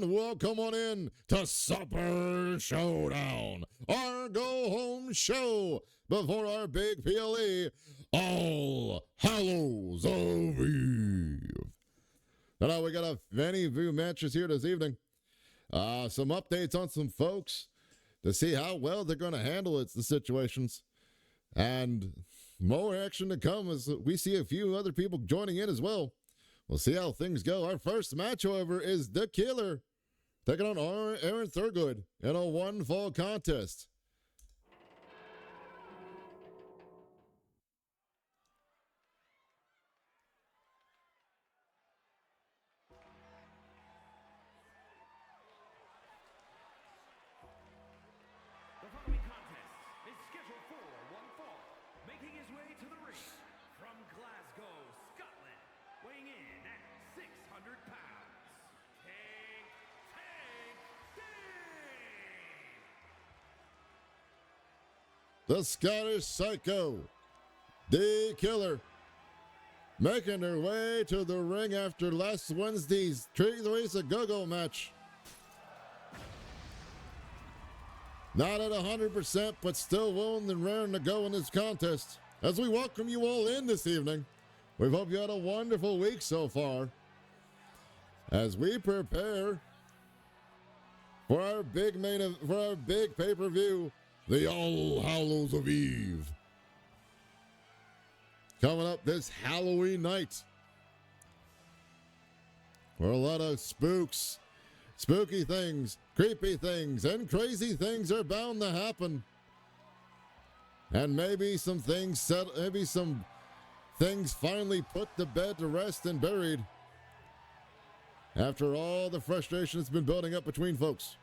and welcome on in to Supper Showdown, our go-home show before our big PLE, All Hallows of Eve. Now we got a many few matches here this evening. Some updates on some folks to see how well they're going to handle the situations. And more action to come as we see a few other people joining in as well. We'll see how things go. Our first match, however, is The Killer taking on Aaron Thurgood in a one-fall contest. The following contest is scheduled for one fall, making his way to the ring from Glasgow, Scotland, weighing in at 600 pounds, Tank Dave! The Scottish Psycho, The Killer, making their way to the ring after last Wednesday's Trees a Go-Go match. Not at 100%, but still willing and raring to go in this contest. As we welcome you all in this evening, we hope you had a wonderful week so far. As we prepare for our big pay-per-view, the All Hallows of Eve, coming up this Halloween night, where a lot of spooky things, creepy things, and crazy things are bound to happen. And maybe some things finally put to bed to rest and buried after all the frustration that's been building up between folks.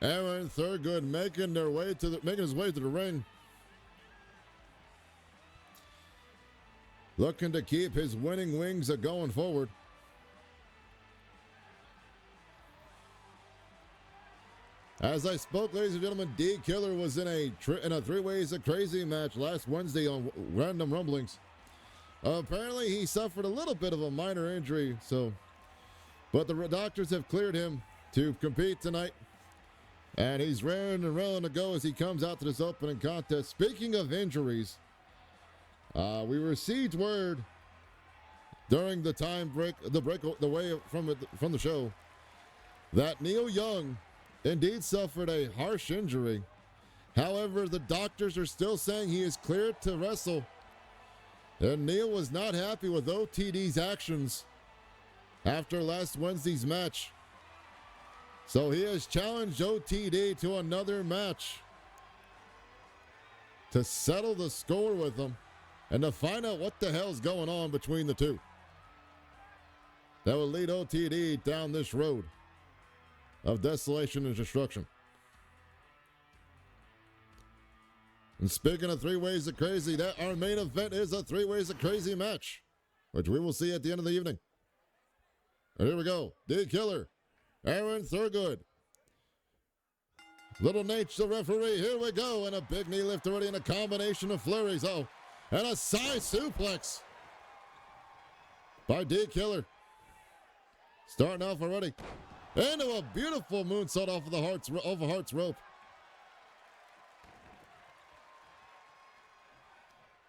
Aaron Thurgood making his way to the ring, looking to keep his winning wings going forward. As I spoke, ladies and gentlemen, D Killer was in a Three Ways of Crazy match last Wednesday on Random Rumblings. Apparently, he suffered a little bit of a minor injury, but the doctors have cleared him to compete tonight. And he's raring and rolling to go as he comes out to this opening contest. Speaking of injuries, we received word during the way from the show, that Neil Young indeed suffered a harsh injury. However, the doctors are still saying he is cleared to wrestle. And Neil was not happy with OTD's actions after last Wednesday's match. So he has challenged OTD to another match to settle the score with them and to find out what the hell's going on between the two that will lead OTD down this road of desolation and destruction. And speaking of Three Ways of Crazy, that our main event is a Three Ways of Crazy match, which we will see at the end of the evening. And here we go. The Killer, Aaron Thurgood. Little Nate's the referee. Here we go. And a big knee lift already and a combination of flurries. Oh, and a side suplex by D Killer. Starting off already. Into a beautiful moonsault off of Hart's rope.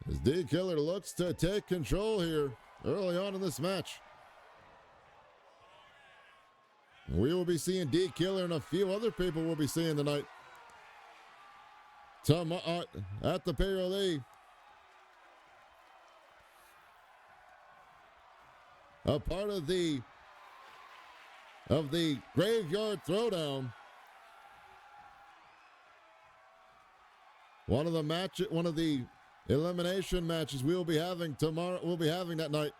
As D Killer looks to take control here early on in this match. We will be seeing D Killer and a few other people we'll be seeing tonight. At the PLE. A part of the Graveyard Throwdown. One of the elimination matches we'll be having tomorrow. We'll be having that night.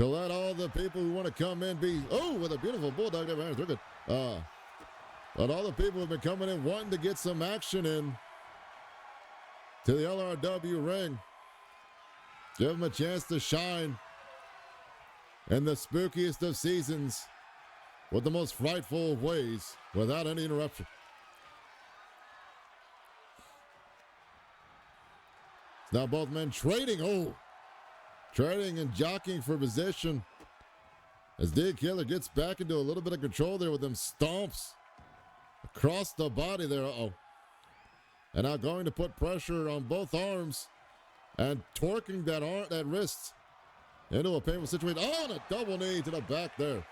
to let all the people who want to come in be, oh, with a beautiful bulldog there, man. They're good. But all the people who have been coming in wanting to get some action in to the LRW ring. Give them a chance to shine in the spookiest of seasons with the most frightful of ways without any interruption. Now both men trading and jockeying for position as D Killer gets back into a little bit of control there with them stomps across the body there. And now going to put pressure on both arms and torquing that wrist into a painful situation. Oh, and a double knee to the back there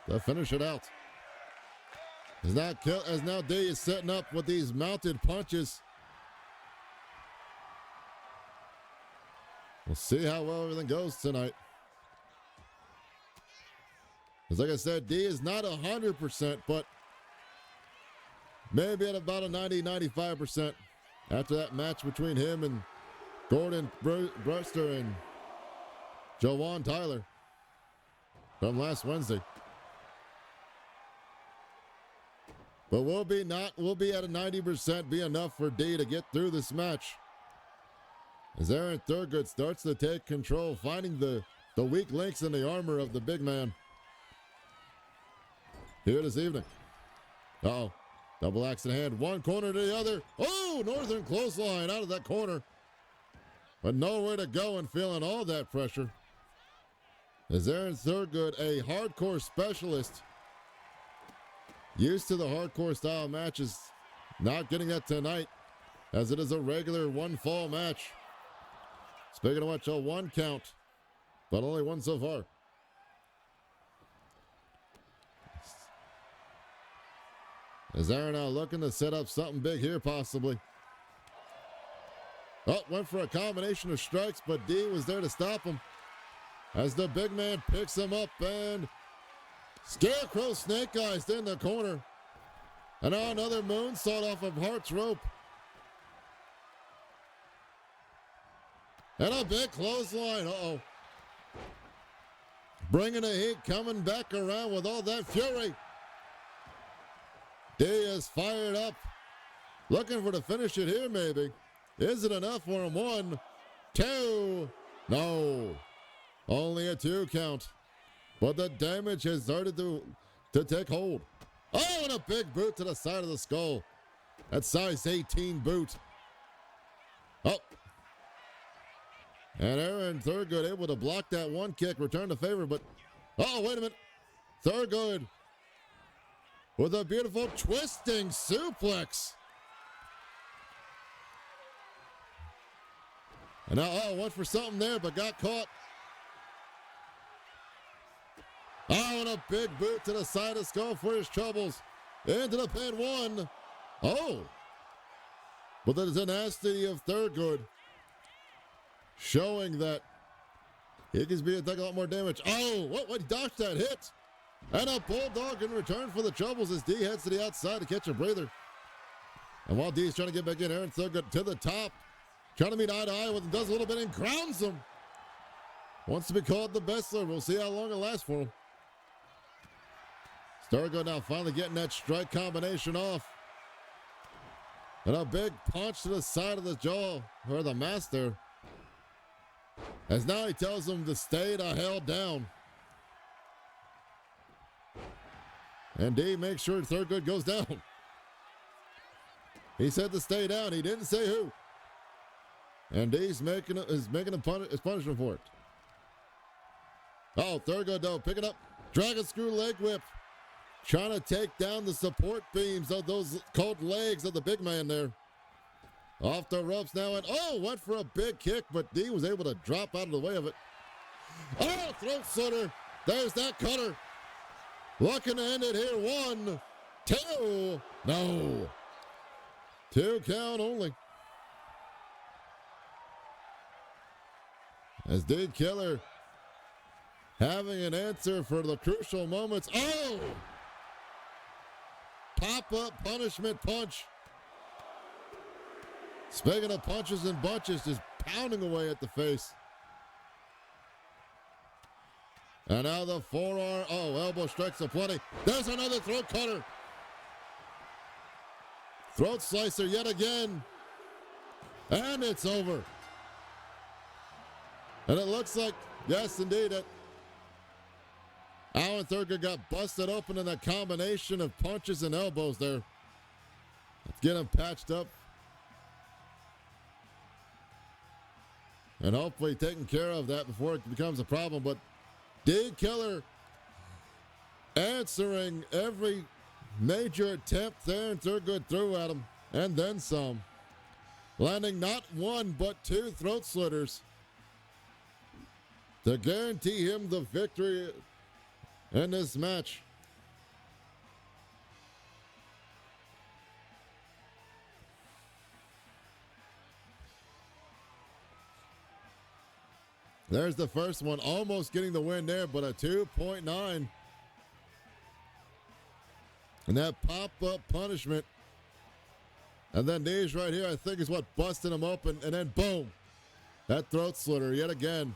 to finish it out. As now D is setting up with these mounted punches. We'll see how well everything goes tonight. Because like I said, D is not 100%, but maybe at about a 90-95% after that match between him and Gordon Brewster and Jawan Tyler from last Wednesday. But we'll be at a 90% be enough for D to get through this match. As Aaron Thurgood starts to take control, finding the weak links in the armor of the big man here this evening. Double axe in hand, one corner to the other. Oh, Northern clothesline out of that corner. But nowhere to go and feeling all that pressure. As Aaron Thurgood, a hardcore specialist, used to the hardcore style matches, not getting that tonight as it is a regular one fall match. Speaking of which, a one count, but only one so far. As Aaron now looking to set up something big here, possibly. Went for a combination of strikes, but D was there to stop him. As the big man picks him up and Scarecrow Snake Eyes in the corner. And now another moonsault off of Hart's rope. And a big clothesline. Bringing the heat, coming back around with all that fury. D is fired up. Looking for to finish it here, maybe. Is it enough for him? 1, 2. No. Only a 2 count. But the damage has started to take hold. Oh, and a big boot to the side of the skull. That size 18 boot. And Aaron Thurgood able to block that one kick, return the favor, but wait a minute. Thurgood with a beautiful twisting suplex. And now, went for something there, but got caught. And a big boot to the side of the skull for his troubles. Into the pin, 1. But the tenacity of Thurgood showing that he can be taking a lot more damage. What? He dodged that hit. And a bulldog in return for the troubles as D heads to the outside to catch a breather. And while D is trying to get back in, Aaron Thurgood to the top. Trying to meet eye to eye with him, does a little bit and crowns him. Wants to be called the Bestler. We'll see how long it lasts for him. Thurgood now finally getting that strike combination off. And a big punch to the side of the jaw, or the master. As now he tells him to stay the hell down. And D makes sure Thurgood goes down. He said to stay down. He didn't say who. And D's making his punishment for it. Thurgood though, pick it up. Dragon screw leg whip. Trying to take down the support beams of those cold legs of the big man there. Off the ropes now and went for a big kick, but D was able to drop out of the way of it. Throat slitter. There's that cutter. Looking to end it here. 1, 2. No. 2 count only. As D Killer having an answer for the crucial moments. Pop-up punishment punch. Speaking of punches and bunches, just pounding away at the face. And now the forearm. Oh, elbow strikes aplenty. There's another throat cutter. Throat slicer yet again. And it's over. And it looks like, yes, indeed, that Alan Thurgood got busted open in a combination of punches and elbows there. Let's get him patched up. And hopefully taking care of that before it becomes a problem. But D Killer answering every major attempt there, and Thurgood threw at him, and then some. Landing not one, but two throat slitters to guarantee him the victory in this match. There's the first one, almost getting the win there, but a 2.9. And that pop-up punishment. And then these right here, I think, is what busted him open. And then boom, that throat slitter yet again.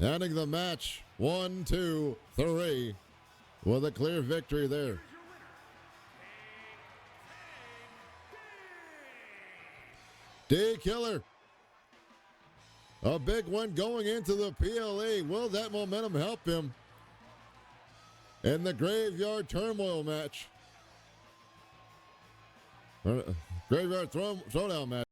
Ending the match, 1, 2, 3, with a clear victory there. D Killer. A big one going into the PLE. Will that momentum help him in the Graveyard Turmoil match? Graveyard Throwdown match.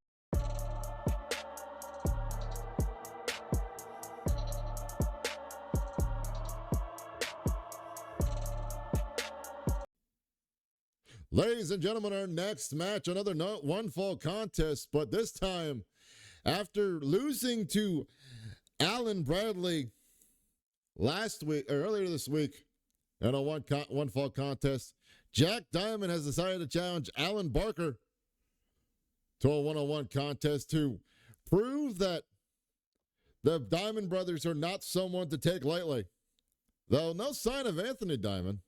Ladies and gentlemen, our next match, another one-fall contest, but this time, after losing to Alan Bradley last week, or earlier this week, in a one-fall contest, Jack Diamond has decided to challenge Alan Barker to a one-on-one contest to prove that the Diamond brothers are not someone to take lightly. Though no sign of Anthony Diamond.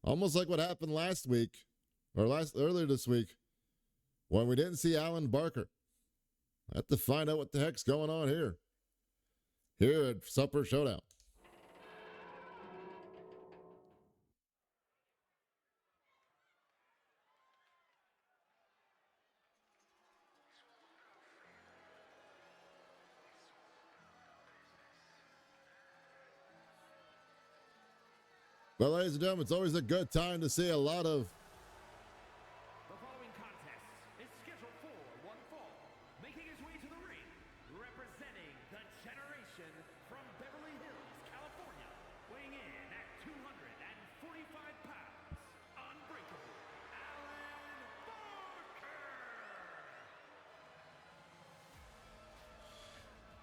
Almost like what happened last week, or earlier this week, when we didn't see Alan Barker. I have to find out what the heck's going on here at Supper Showdown. Well, ladies and gentlemen, it's always a good time to see a lot of The following contest is scheduled for one fall. Making his way to the ring, representing the generation from Beverly Hills, California, weighing in at 245 pounds, unbreakable, Alan Barker.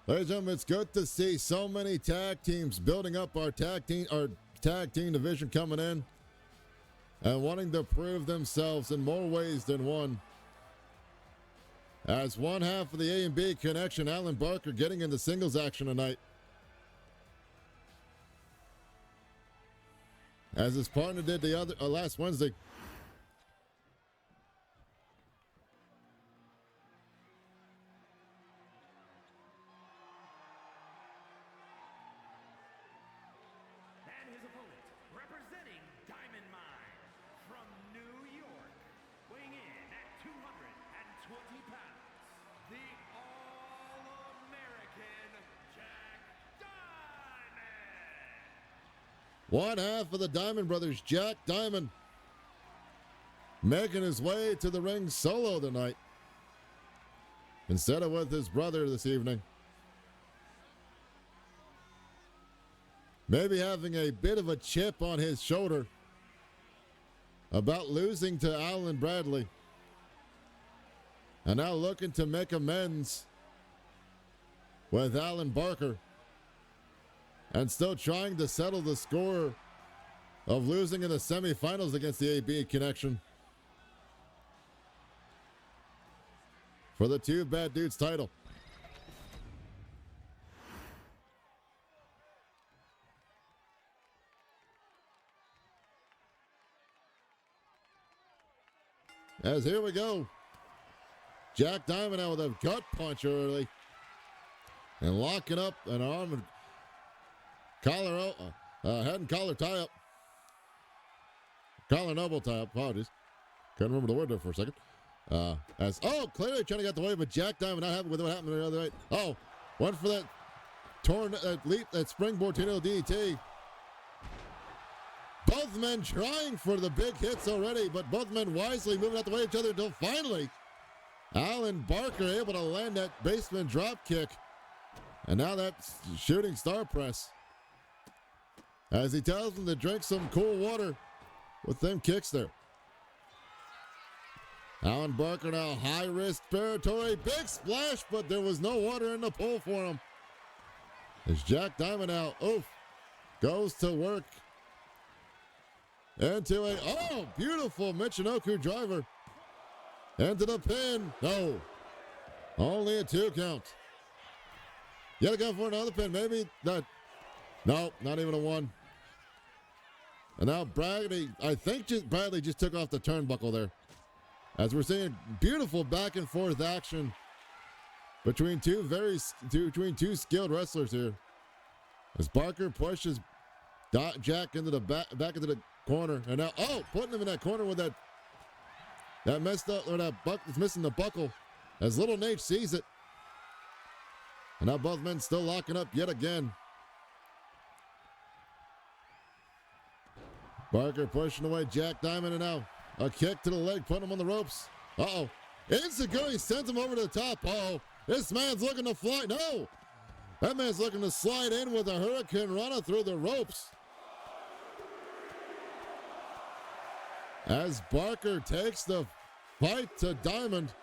Ladies and gentlemen, it's good to see so many tag teams building up our tag team division coming in and wanting to prove themselves in more ways than one. As one half of the A and B connection, Alan Barker getting into singles action tonight. As his partner did the other last Wednesday. And his opponent, representing Diamond Mine from New York, weighing in at 220 pounds, the All-American Jack Diamond. One half of the Diamond brothers, Jack Diamond, making his way to the ring solo tonight instead of with his brother this evening. Maybe having a bit of a chip on his shoulder about losing to Alan Bradley. And now looking to make amends with Alan Barker. And still trying to settle the score of losing in the semifinals against the AB Connection for the Two Bad Dudes title. As here we go. Jack Diamond now with a gut punch early. And locking up an arm. collar, head and collar tie up. Collar and elbow tie up. Apologies. Couldn't remember the word there for a second. Clearly trying to get the way, but Jack Diamond not happy with what happened the other way. Oh, went for that leap, that springboard tornado DDT. Both men trying for the big hits already, but both men wisely moving out the way of each other until finally Alan Barker able to land that basement drop kick. And now that shooting star press. As he tells him to drink some cool water with them kicks there. Alan Barker now high risk territory. Big splash, but there was no water in the pool for him. As Jack Diamond now, goes to work. Into a, beautiful Michinoku driver. Into the pin. No. Only a 2 count. Yet again for another pin. Maybe not. No, not even a 1. And now Bradley, I think Bradley just took off the turnbuckle there. As we're seeing beautiful back and forth action between two skilled wrestlers here. As Barker pushes Jack into the back into the corner, and now putting him in that corner with that messed up, or that buck that's missing the buckle. As Little Nate sees it, and now both men still locking up yet again. Barker pushing away Jack Diamond, and now a kick to the leg, putting him on the ropes. Insecurity sends him over to the top. This man's looking to fly. No, that man's looking to slide in with a Hurricane Rana through the ropes. As Barker takes the fight to Diamond.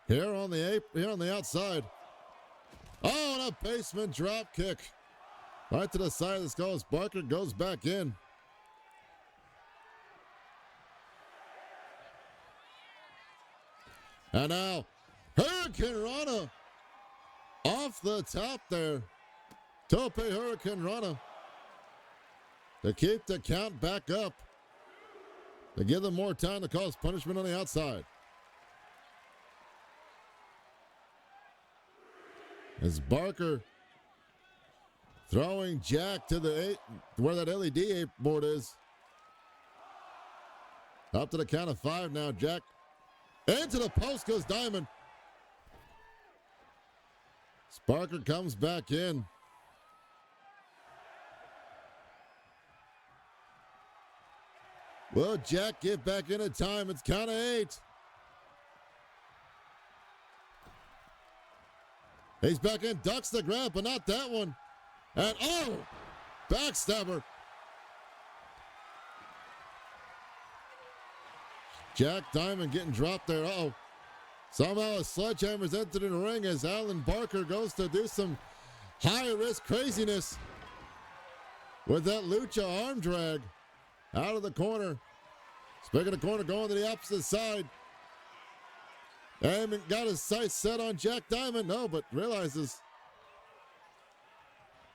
Here on the outside. And a basement drop kick. Right to the side of the skull as Barker goes back in. And now, Hurricane Rana off the top there. Tope Hurricane Rana to keep the count back up. To give them more time to cause punishment on the outside. As Barker throwing Jack to the where that LED board is. Up to the count of 5 now. Jack into the post goes Diamond. Barker comes back in. Will Jack get back in time? It's count of 8. He's back in, ducks the grab, but not that one. And backstabber. Jack Diamond getting dropped there. Somehow a sledgehammer's entered in the ring as Alan Barker goes to do some high-risk craziness with that lucha arm drag out of the corner. Speaking of the corner, going to the opposite side. And got his sights set on Jack Diamond. No, but realizes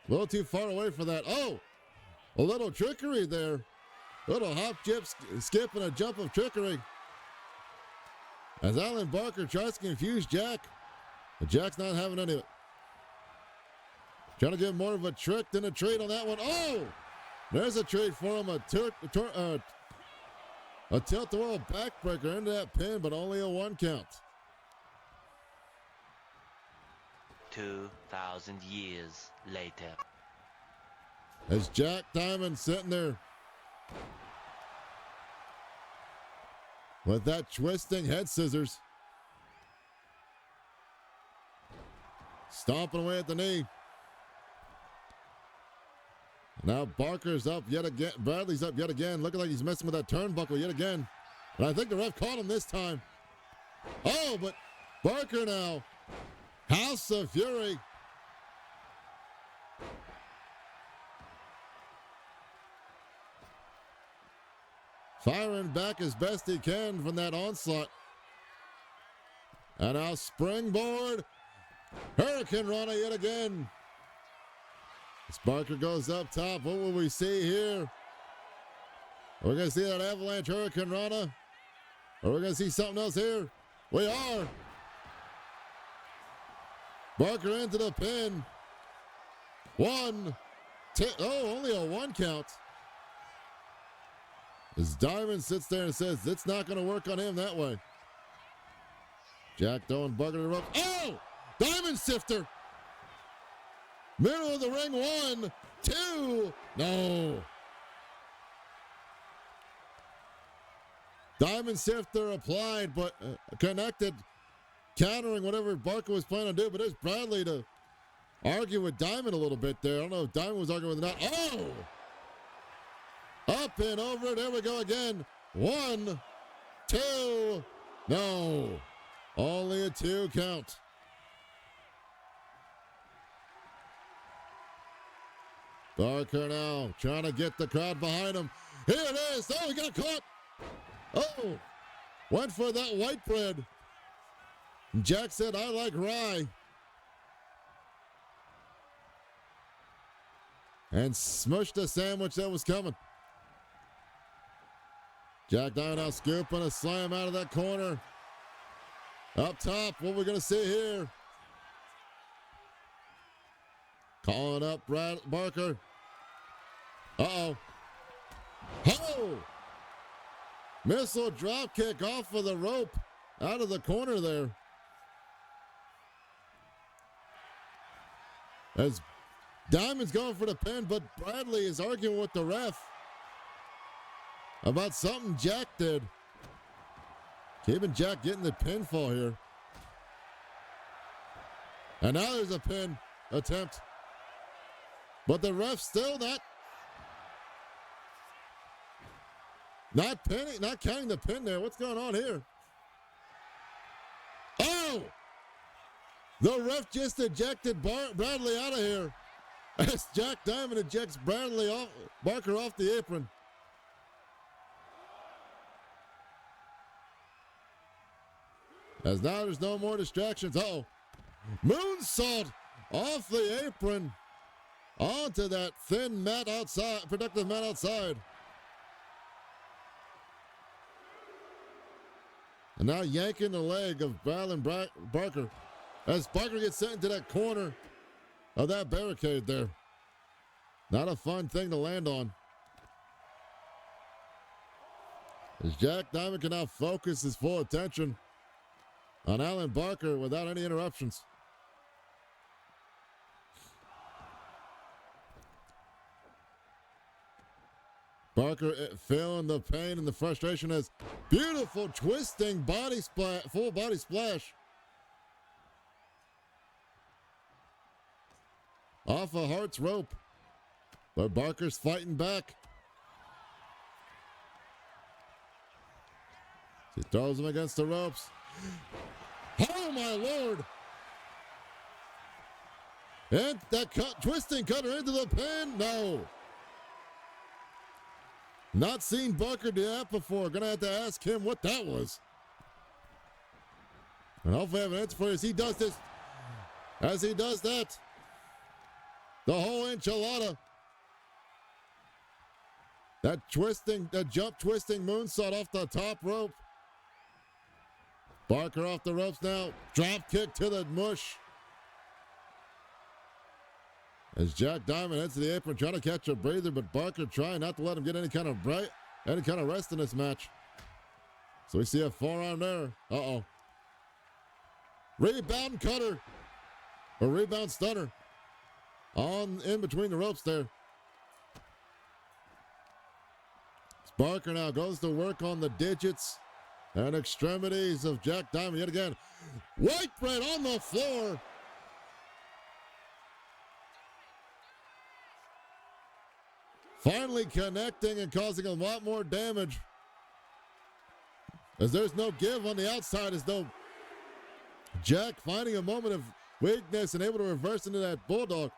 a little too far away for that. A little trickery there. Little hop, jump, skip, and a jump of trickery. As Alan Barker tries to confuse Jack. But Jack's not having any of it. Trying to give more of a trick than a trade on that one. There's a trade for him. A tilt-the-world backbreaker into that pin, but only a 1 count. 2,000 years later. As Jack Diamond sitting there with that twisting head scissors. Stomping away at the knee. Now Barker's up yet again. Bradley's up yet again. Looking like he's messing with that turnbuckle yet again. And I think the ref caught him this time. But Barker now. House of Fury. Firing back as best he can from that onslaught. And now springboard. Hurricane Rana yet again. As Barker goes up top, what will we see here? We're going to see that avalanche Hurricane Rana. Are we going to see something else here? We are. Barker into the pin. 1, 2. Oh, only a 1 count. As Diamond sits there and says, it's not going to work on him that way. Jack throwing Barker to the rope. Oh! Diamond Sifter! Middle of the ring. 1, 2. No. Diamond Sifter applied, but connected, countering whatever Barker was planning to do. But there's Bradley to argue with Diamond a little bit there. I don't know if Diamond was arguing with him or not. Oh! Up and over. There we go again. 1, 2. No. Only a 2 count. Barker now trying to get the crowd behind him. Here it is. Oh, he got caught. Oh, went for that white bread. Jack said, I like rye. And smushed the sandwich that was coming. Jack Diamond now scooping a slam out of that corner. Up top, what we're going to see here. Calling up Barker. Uh-oh. Oh! Missile drop kick off of the rope. Out of the corner there. As Diamond's going for the pin, but Bradley is arguing with the ref about something Jack did. Keeping Jack getting the pinfall here. And now there's a pin attempt. But the ref still not pinning, not counting the pin there. What's going on here? Oh! The ref just ejected Bradley out of here. As Jack Diamond ejects Barker off the apron. As now there's no more distractions. Uh-oh. Moonsault off the apron onto that thin mat outside, protective mat outside. And now yanking the leg of Barker as Barker gets sent into that corner of that barricade there. Not a fun thing to land on. As Jack Diamond can now focus his full attention on Alan Barker without any interruptions. Barker feeling the pain and the frustration as beautiful twisting body splash, full body splash. Off of Hart's rope. But Barker's fighting back. He throws him against the ropes. Oh my Lord! And that twisting cutter into the pin. No. Not seen Barker do that before. Gonna have to ask him what that was. And hopefully I have an answer for you as he does this. As he does that. The whole enchilada. That jump twisting moonsault off the top rope. Barker off the ropes now. Drop kick to the mush. As Jack Diamond heads to the apron trying to catch a breather, but Barker trying not to let him get any kind of rest in this match. So we see a forearm there. Uh-oh. Rebound cutter. Or rebound stunner. In between the ropes there. Barker now goes to work on the digits and extremities of Jack Diamond yet again. White bread on the floor. Finally connecting and causing a lot more damage. As there's no give on the outside, as though Jack finding a moment of weakness and able to reverse into that bulldog.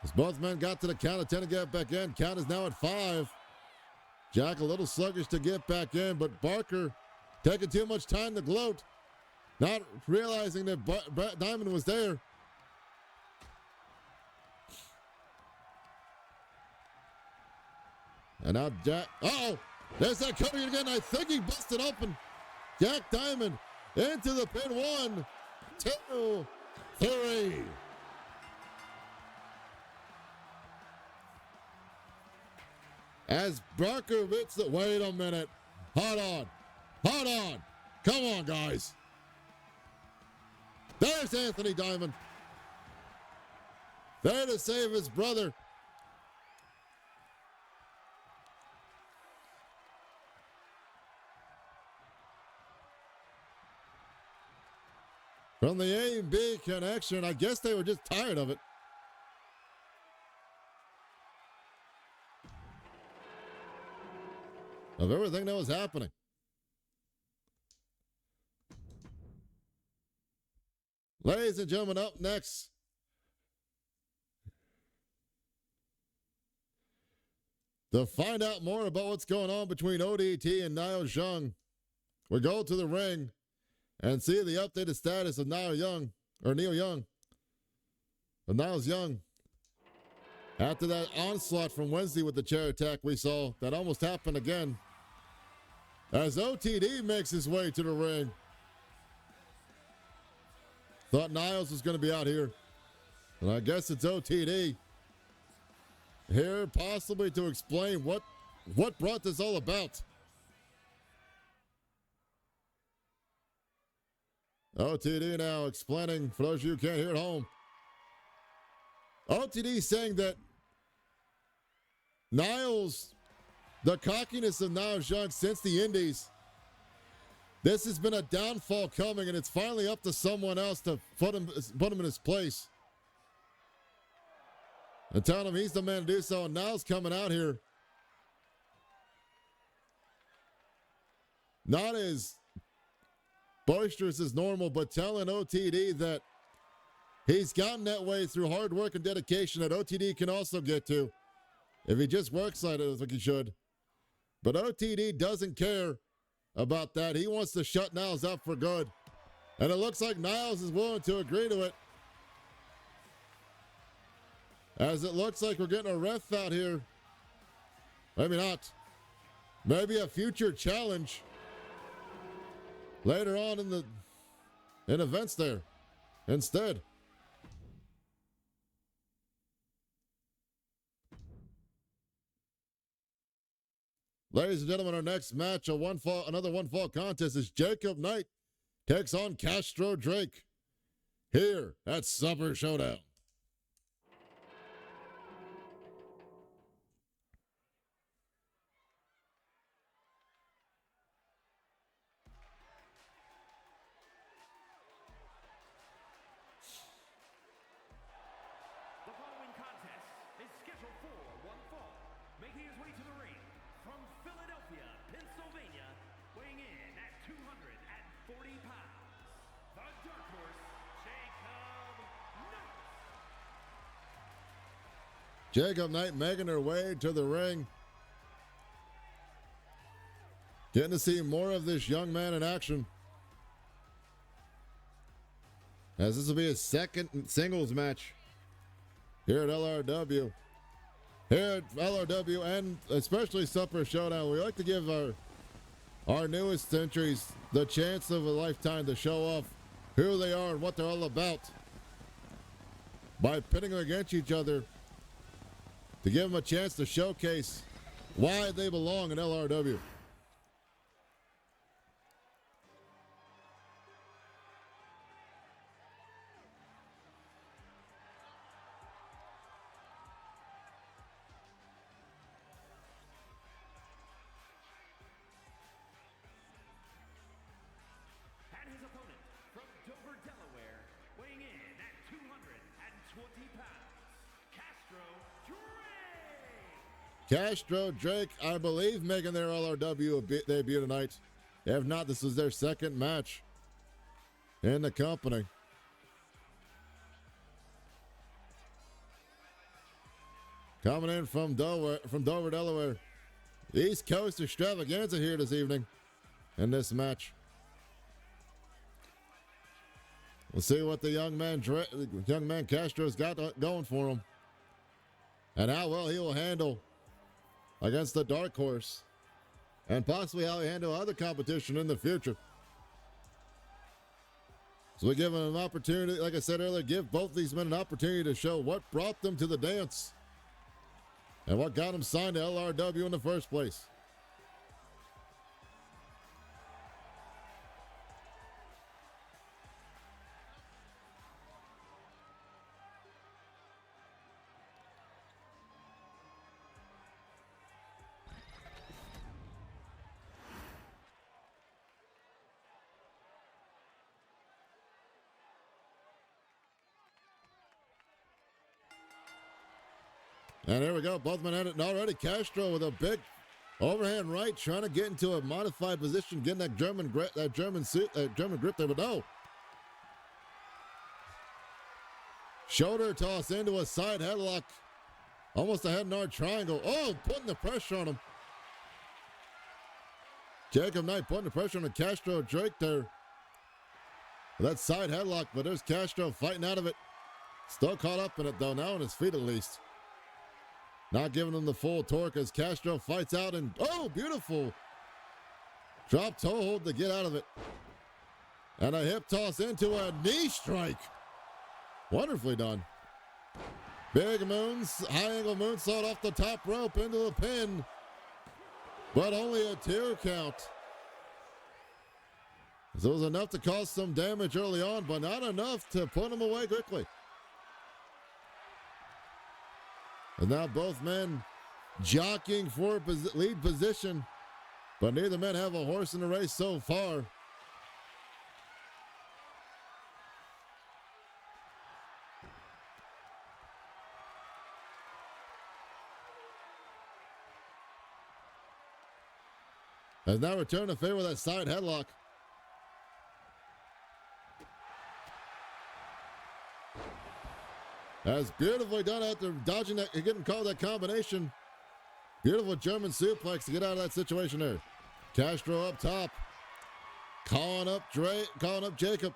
As both men got to the count of 10 to get back in. Count is now at 5. Jack a little sluggish to get back in, but Barker taking too much time to gloat. Not realizing that Diamond was there. And now Jack. Uh-oh. There's that coming again. I think he busted open. Jack Diamond into the pin. 1, 2, 3. As Barker hits the. Wait a minute. Hold on. Hold on. Come on, guys. There's Anthony Diamond. There to save his brother. From the A and B connection, I guess they were just tired of it. Of everything that was happening. Ladies and gentlemen, up next. To find out more about what's going on between ODT and Niall Young, we go to the ring and see the updated status of Niall Young. Niles Young. After that onslaught from Wednesday with the chair attack we saw, that almost happened again. As OTD makes his way to the ring. Thought Niles was going to be out here. And I guess it's OTD. Here possibly to explain what brought this all about. OTD now explaining, for those of you who can't hear at home. OTD saying that the cockiness of Niles Young since the Indies, this has been a downfall coming, and it's finally up to someone else to put him in his place. And telling him he's the man to do so, and Niles coming out here. Not as boisterous as normal, but telling OTD that he's gotten that way through hard work and dedication that OTD can also get to if he just works like he should. But OTD doesn't care about that. He wants to shut Niles out for good. And it looks like Niles is willing to agree to it. As it looks like we're getting a ref out here. Maybe not. Maybe a future challenge later on in events there instead. Ladies and gentlemen, our next match, another one-fall contest, is Jacob Knight takes on Castro Drake here at Supper Showdown. The following contest is scheduled for one fall, making his way to the ring from Philadelphia, Pennsylvania, weighing in at 240 pounds, the Dark Horse, Jacob Knight. Jacob Knight making her way to the ring. Getting to see more of this young man in action. As this will be his second singles match here at LRW. Here at LRW and especially Supper Showdown, we like to give our newest entries the chance of a lifetime to show off who they are and what they're all about by pitting them against each other to give them a chance to showcase why they belong in LRW. And his opponent from Dover, Delaware, weighing in at 220 pounds, Castro Drake. Castro Drake, I believe, making their LRW debut tonight. If not, this is their second match in the company. Coming in from Dover, Delaware. East Coast extravaganza here this evening in this match. We'll see what the young man Castro's got going for him, and how well he will handle against the dark horse, and possibly how he handle other competition in the future. So we give him an opportunity, like I said earlier, give both these men an opportunity to show what brought them to the dance and what got them signed to LRW in the first place. And here we go. Both men at it. And already Castro with a big overhand right, trying to get into a modified position, getting that German grip there, but no. Shoulder toss into a side headlock. Almost a head and arm triangle. Oh, putting the pressure on him. Jacob Knight putting the pressure on the Castro Drake there. That side headlock, but there's Castro fighting out of it. Still caught up in it though, now on his feet at least. Not giving him the full torque as Castro fights out and, oh, beautiful. Drop toe hold to get out of it. And a hip toss into a knee strike. Wonderfully done. Big moons, high angle moonsault off the top rope into the pin. But only a 2 count. So it was enough to cause some damage early on, but not enough to put him away quickly. And now both men jockeying for lead position, but neither men have a horse in the race so far. Has now returned to favor that side headlock. That's beautifully done after dodging that, getting called that combination. Beautiful German suplex to get out of that situation there. Castro up top. Calling up Jacob.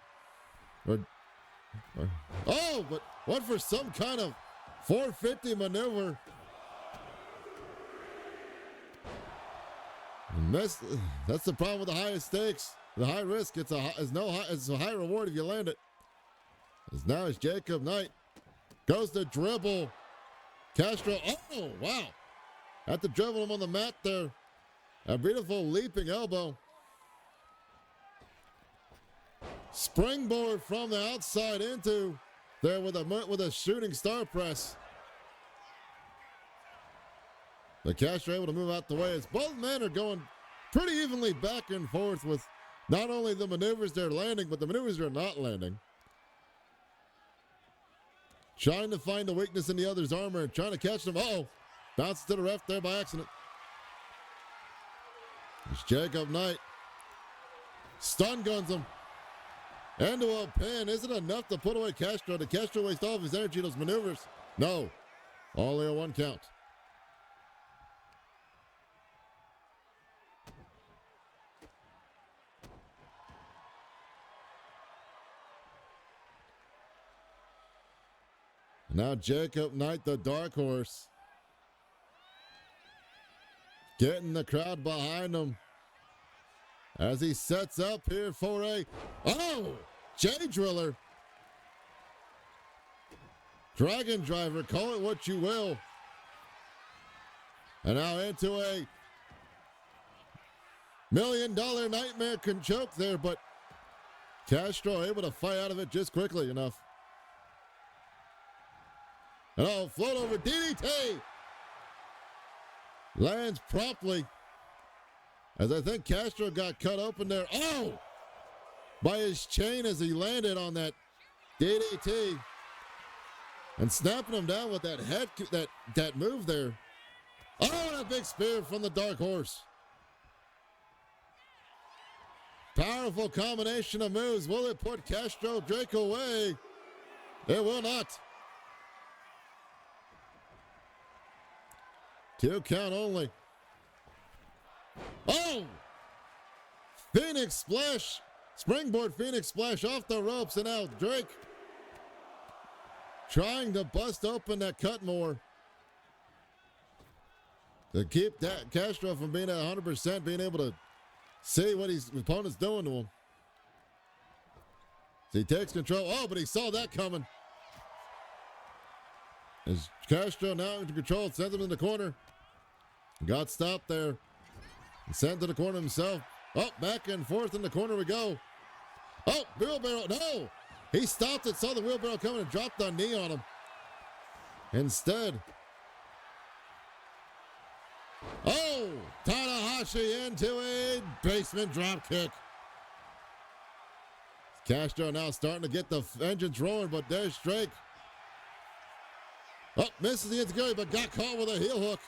Oh, but went for some kind of 450 maneuver. That's the problem with the highest stakes. The high risk, it's a high reward if you land it. As now it's Jacob Knight. Goes to dribble. Castro, oh, wow. Had to dribble him on the mat there. A beautiful leaping elbow. Springboard from the outside into there with a shooting star press. The Castro able to move out the way as both men are going pretty evenly back and forth with not only the maneuvers they're landing, but the maneuvers they're not landing. Trying to find a weakness in the other's armor and trying to catch them. Uh-oh. Bounces to the ref there by accident. It's Jacob Knight. Stun guns him. Into a pin. Is it enough to put away Castro? Did Castro waste all of his energy in those maneuvers? No. Only a 1 count. Now Jacob Knight, the dark horse. Getting the crowd behind him. As he sets up here for a, oh, J-Driller. Dragon Driver, call it what you will. And now into a $1 million nightmare can choke there, but Castro able to fight out of it just quickly enough. And oh, float over DDT. Lands promptly. As I think Castro got cut open there. Oh! By his chain as he landed on that DDT. And snapping him down with that head, that move there. Oh, and a big spear from the dark horse. Powerful combination of moves. Will it put Castro Drake away? It will not. 2 count only. Oh! Phoenix Splash. Springboard Phoenix Splash off the ropes. And now Drake trying to bust open that Cutmore. to keep that Castro from being at 100%, being able to see what his opponent's doing to him. So he takes control. Oh, but he saw that coming. As Castro now into control, sends him in the corner. Got stopped there. And sent to the corner himself. Oh, back and forth in the corner we go. Oh, wheelbarrow. No! He stopped it, saw the wheelbarrow coming, and dropped a knee on him. Instead. Oh! Tanahashi into a basement drop kick. Castro now starting to get the engines rolling, but there's Drake. Oh, misses the enziguri, but got caught with a heel hook.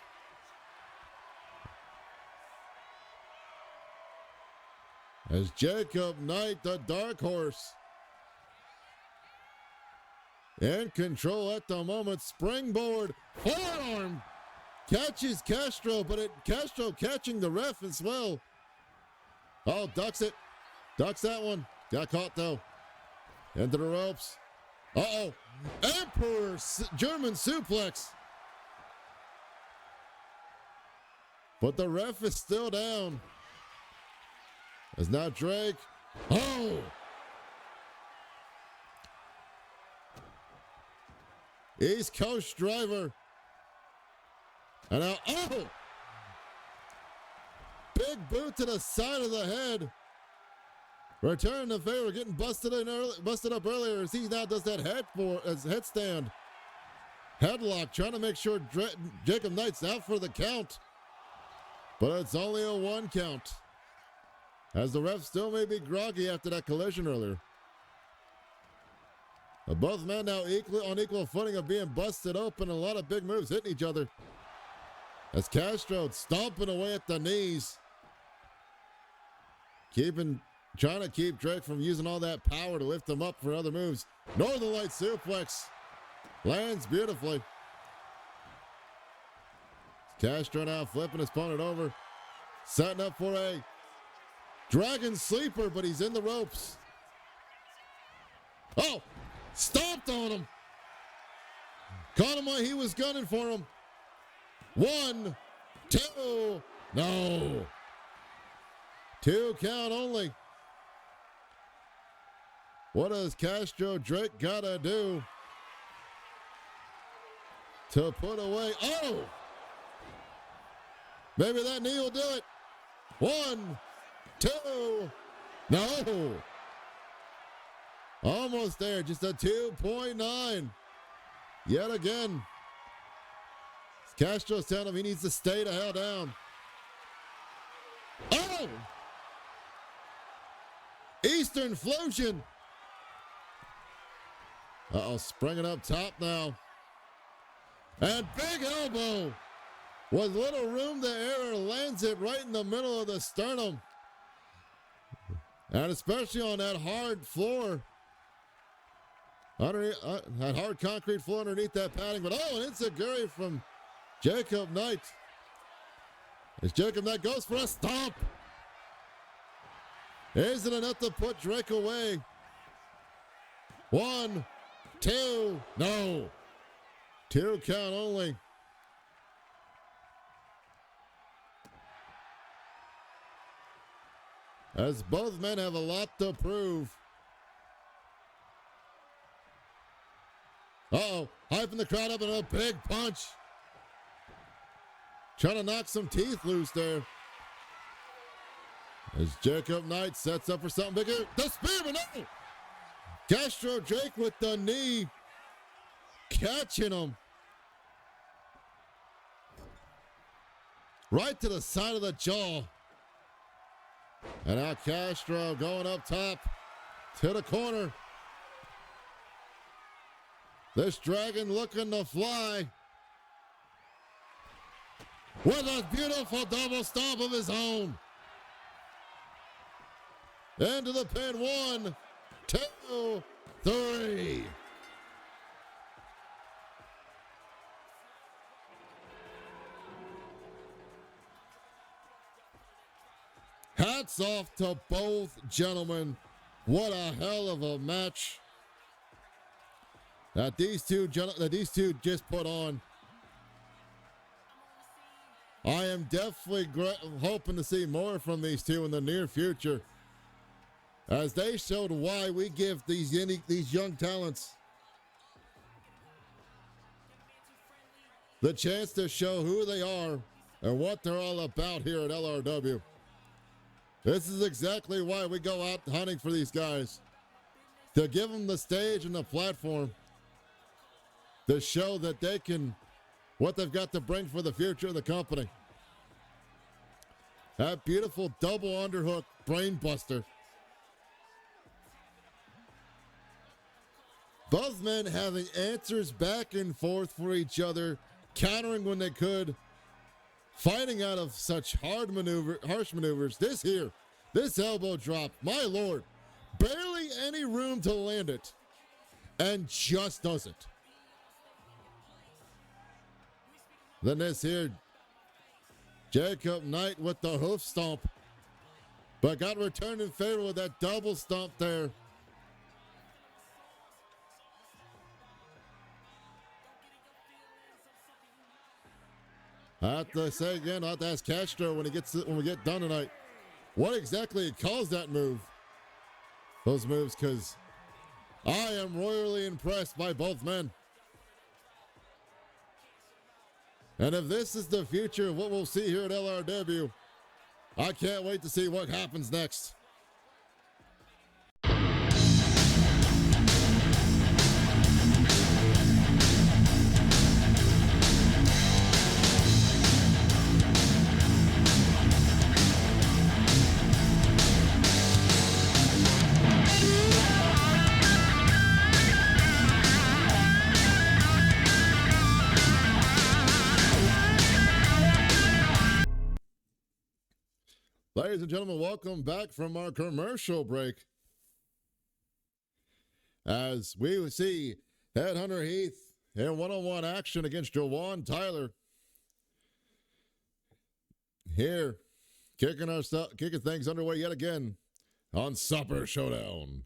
As Jacob Knight, the dark horse, in control at the moment. Springboard, forearm, catches Castro, but Castro catching the ref as well. Oh, ducks it. Ducks that one. Got caught though. Into the ropes. Uh-oh. Emperor German suplex. But the ref is still down. As now Drake. Oh! East Coast driver. And now, oh! Big boot to the side of the head. Return the favor, getting busted up earlier as he now does that headstand. Headlock, trying to make sure Jacob Knight's out for the count. But it's only a 1 count. As the ref still may be groggy after that collision earlier. Both men now on equal footing of being busted open. A lot of big moves hitting each other. As Castro stomping away at the knees. Trying to keep Drake from using all that power to lift him up for other moves. Northern Light suplex. Lands beautifully. Castro now flipping his opponent over. Setting up for a Dragon Sleeper, but he's in the ropes. Oh! Stomped on him. Caught him while he was gunning for him. 1, 2. No. 2 count only. What does Castro Drake gotta do to put away? Oh! Maybe that knee will do it. 1, 2. No. Almost there. Just a 2.9. Yet again. Castro's telling him he needs to stay the hell down. Oh! Eastern Flosion. Uh-oh, springing up top now. And big elbow. With little room to error, lands it right in the middle of the sternum. And especially on that hard floor. That hard concrete floor underneath that padding. But oh, an enziguri from Jacob Knight. As Jacob Knight goes for a stomp. Isn't enough to put Drake away. 1, 2, no. 2 count only. As both men have a lot to prove. Uh-oh, hyping the crowd up in a big punch. Trying to knock some teeth loose there. As Jacob Knight sets up for something bigger. The spearman, no! Castro Drake with the knee. Catching him. Right to the side of the jaw. And now Castro going up top to the corner. This dragon looking to fly. With a beautiful double stomp of his own. Into the pin. 1, 2, 3. Hats off to both gentlemen. What a hell of a match that these two just put on. I am definitely hoping to see more from these two in the near future, as they showed why we give these young talents the chance to show who they are and what they're all about here at LRW. This is exactly why we go out hunting for these guys, to give them the stage and the platform to show that they can, what they've got to bring for the future of the company. That beautiful double underhook brain buster. Both men having answers back and forth for each other, countering when they could, fighting out of such harsh maneuvers. This elbow drop, my lord, barely any room to land it, and just doesn't. Then this here, Jacob Knight with the hoof stomp, but got returned in favor with that double stomp there. I have to say again, I have to ask Castro when we get done tonight, what exactly caused that move? Those moves, because I am royally impressed by both men. And if this is the future of what we'll see here at LRW, I can't wait to see what happens next. Ladies and gentlemen, welcome back from our commercial break. As we see Headhunter Heath in one-on-one action against Jawan Tyler. Here, kicking things underway yet again on Supper Showdown.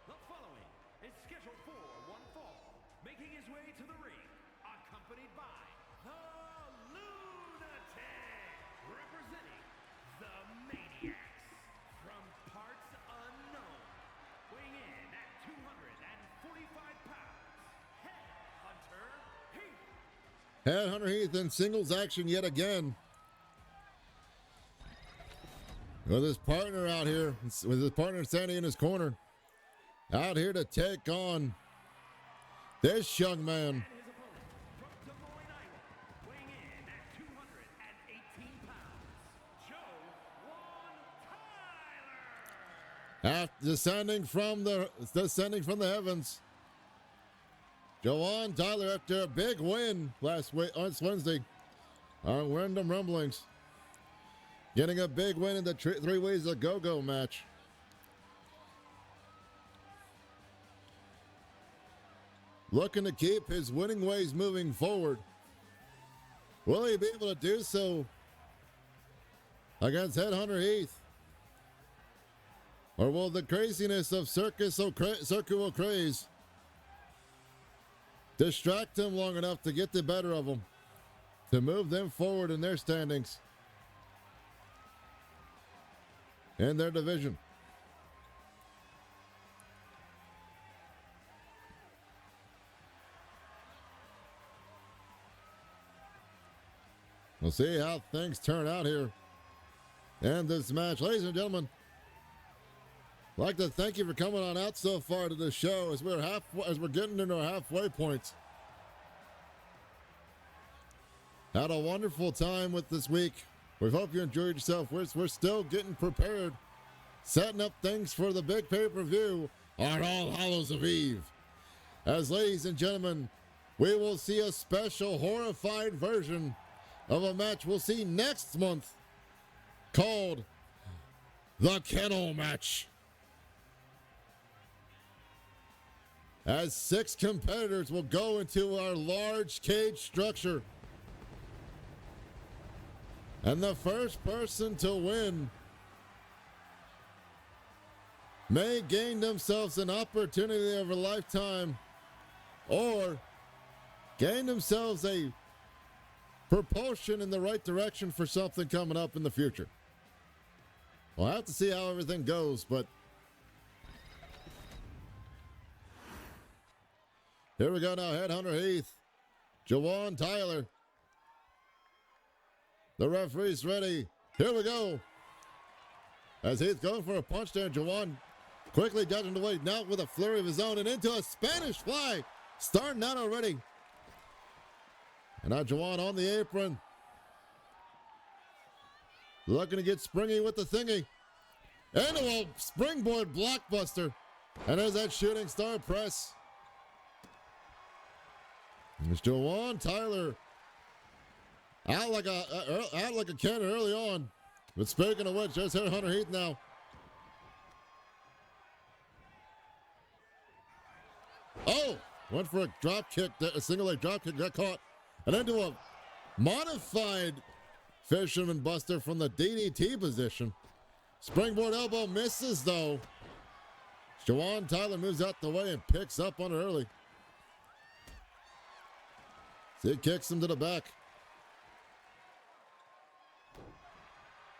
The following is scheduled for one fall, making his way to the ring, accompanied by the Lunatic, representing the Maniacs, from parts unknown, weighing in at 245 pounds, Headhunter Heath. Headhunter Heath in singles action yet again. With his partner out here, with his partner standing in his corner. Out here to take on this young man. And his opponent, from Des Moines, Iowa, weighing in at 218 pounds, Jawan Tyler. After descending from the heavens. Jawan Tyler, after a big win last Wednesday on Random Rumblings, getting a big win in the Three Ways of Go-Go match. Looking to keep his winning ways moving forward. Will he be able to do so against Headhunter Heath? Or will the craziness of Circular Craze distract him long enough to get the better of him, to move them forward in their standings, in their division? We'll see how things turn out here in this match. Ladies and gentlemen, I'd like to thank you for coming on out so far to the show as we're getting into our halfway points. Had a wonderful time with this week. We hope you enjoyed yourself. We're still getting prepared, setting up things for the big pay-per-view on All Hallows Eve. As ladies and gentlemen, we will see a special horrified version of a match we'll see next month called the Kennel Match. As 6 competitors will go into our large cage structure And the first person to win may gain themselves an opportunity of a lifetime or gain themselves a propulsion in the right direction for something coming up in the future. We'll have to see how everything goes, but here we go now. Headhunter Heath, Jawan Tyler. The referee's ready. Here we go. As Heath going for a punch there, Jawan quickly dodging away now with a flurry of his own and into a Spanish fly. Starting out already. And now Jawan on the apron. Looking to get springy with the thingy. Into a springboard blockbuster. And there's that shooting star press. It's Jawan Tyler out like a cannon early on. But speaking of which, there's Headhunter Heath now. Oh, went for a drop kick, a single leg drop kick, got caught. And into a modified Fisherman Buster from the DDT position. Springboard elbow misses though. Jawan Tyler moves out the way and picks up on it early. He kicks him to the back.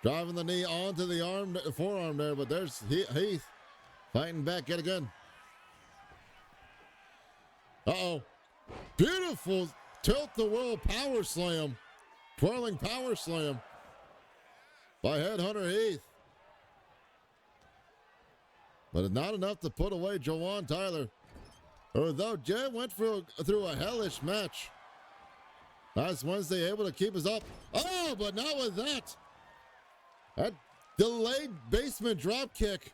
Driving the knee onto the forearm there, but there's Heath fighting back yet again. Uh-oh. Beautiful tilt-the-world power slam. Twirling power slam by Headhunter Heath. But it's not enough to put away Jawan Tyler. Although Jay went through a hellish match. Last Wednesday, able to keep us up. Oh, but not with that. That delayed basement drop kick.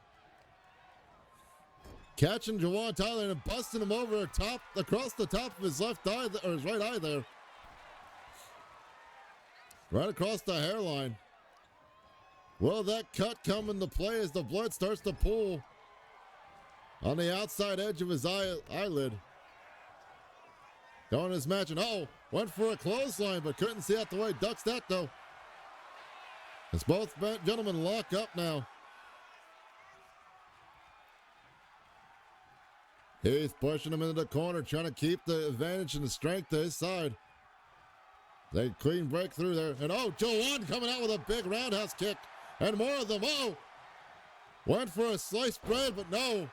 Catching Jawan Tyler and busting him over across the top of his left eye, or his right eye there. Right across the hairline. Will that cut come into play as the blood starts to pool on the outside edge of his eyelid? Going his match, and went for a clothesline, but couldn't see out the way. Ducks that though. As both gentlemen lock up now. Heath pushing him into the corner, trying to keep the advantage and the strength to his side. They clean breakthrough there. And Jawan coming out with a big roundhouse kick. And more of them. Went for a sliced bread, but no.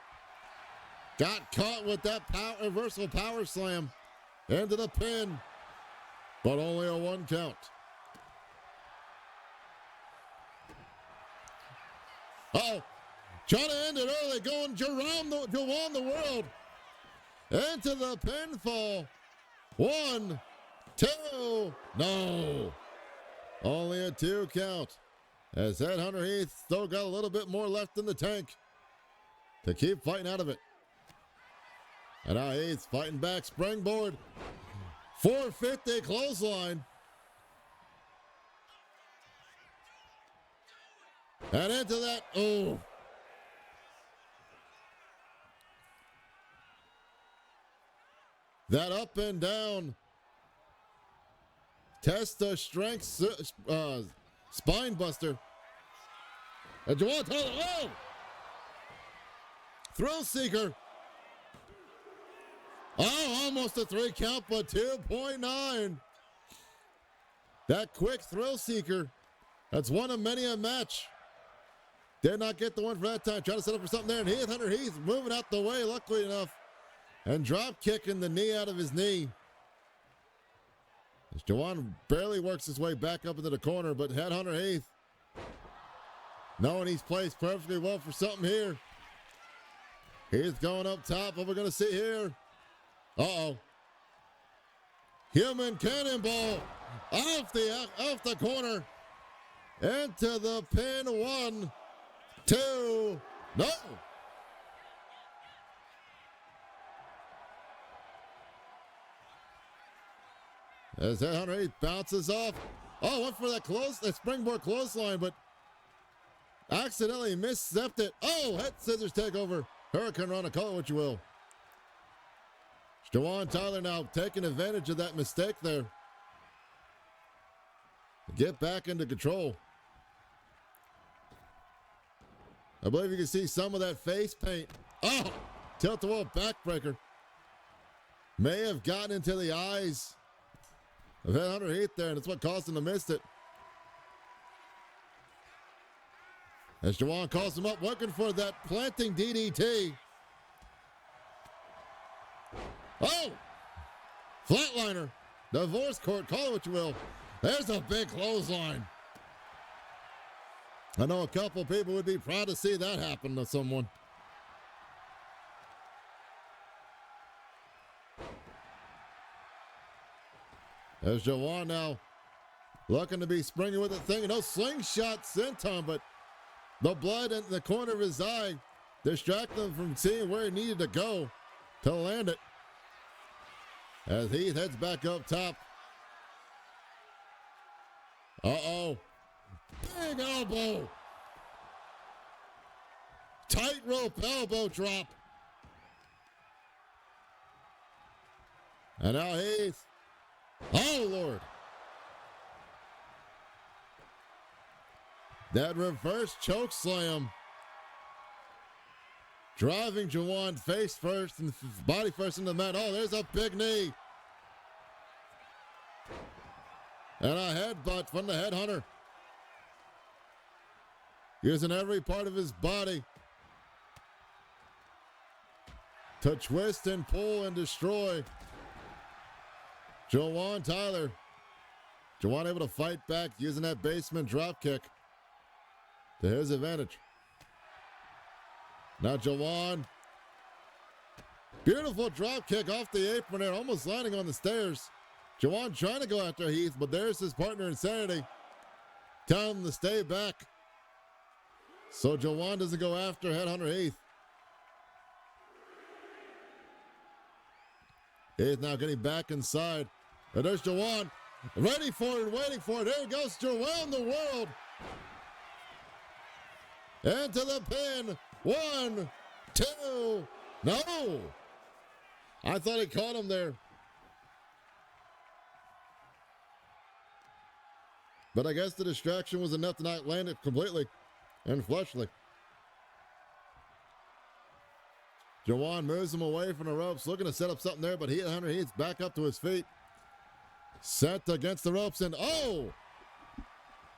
Got caught with that reversal power slam. Into the pin. But only a 1 count. Trying to end it early, going Jawan the world. Into the pinfall. 1, 2, no. Only a 2 count. As Headhunter Heath still got a little bit more left in the tank to keep fighting out of it. And now Heath fighting back, springboard. 450 clothesline. And into that, that up and down. Test the strength spine buster. And Jawan Tyler, Thrill Seeker. Almost a 3 count, but 2.9. That quick Thrill Seeker. That's one of many a match. Did not get the one for that time. Trying to set up for something there. And Headhunter Heath moving out the way, luckily enough. And drop kicking the knee out of his knee. As Jawan barely works his way back up into the corner, but Headhunter Heath, knowing he's placed perfectly well for something here. Heath going up top. What we're going to see here. Human cannonball off the corner. Into the pin. 1, 2, no. As Headhunter Heath bounces off. Went for that springboard clothesline, but accidentally misstepped it. Head scissors takeover. Hurricane Rana, call it what you will. Jawan Tyler now taking advantage of that mistake there. get back into control. I believe you can see some of that face paint. Oh, tilt-a-whirl backbreaker. May have gotten into the eyes of Headhunter Heath there, and it's what caused him to miss it. As Jawan calls him up, looking for that planting DDT. Oh! Flatliner. Divorce court, call it what you will. There's a big clothesline. I know a couple people would be proud to see that happen to someone. There's Jawan now looking to be springy with the thing. No slingshot senton, but the blood in the corner of his eye distracted him from seeing where he needed to go to land it. As Heath heads back up top. Uh-oh. Big elbow. Tightrope elbow drop. And now Heath. Oh, Lord. That reverse choke slam. Driving Jawan face first and body first into the mat. Oh, there's a big knee. And a headbutt from the Headhunter. Using every part of his body to twist and pull and destroy Jawan Tyler. Jawan able to fight back using that basement drop kick to his advantage. Now Jawan. Beautiful drop kick off the apron there, almost landing on the stairs. Jawan trying to go after Heath, but there's his partner Insanity telling him to stay back. So Jawan doesn't go after Headhunter Heath. Heath now getting back inside. And there's Jawan. Ready for it, waiting for it. There goes Jawan the World. Into the pin. 1, 2. No. I thought he caught him there. But I guess the distraction was enough to not land it completely and flushly. Jawan moves him away from the ropes, looking to set up something there, but Headhunter Heath's back up to his feet. Set against the ropes, and oh!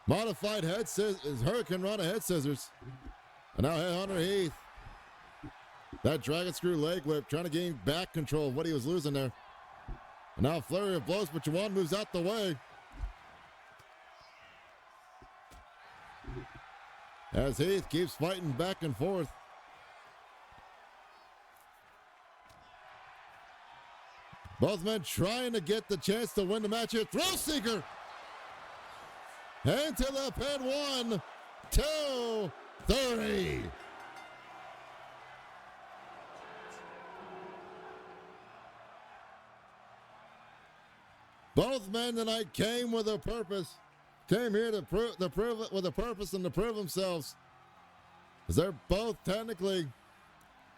Modified head scissors, Hurricane Rana head scissors. And now Headhunter Heath. That dragon screw leg whip, trying to gain back control of what he was losing there. And now flurry of blows, but Jawan moves out the way. As Heath keeps fighting back and forth. Both men trying to get the chance to win the match here. Thrill Seeker. Into the pin. 1, 2, 3. Both men tonight came with a purpose. Came here to prove it with a purpose and to prove themselves. As they're both technically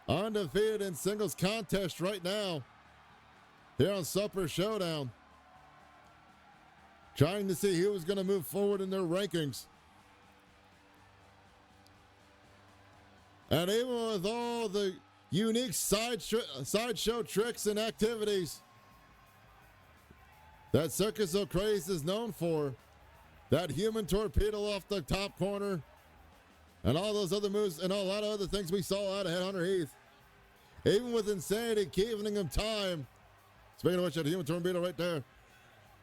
undefeated in singles contest right now. Here on Supper Showdown. Trying to see who was going to move forward in their rankings. And even with all the unique sideshow tricks and activities that Circus O'Craze is known for, that human torpedo off the top corner, and all those other moves and a lot of other things we saw out of Headhunter Heath. Even with Insanity giving him time. Speaking of which, that human torpedo right there.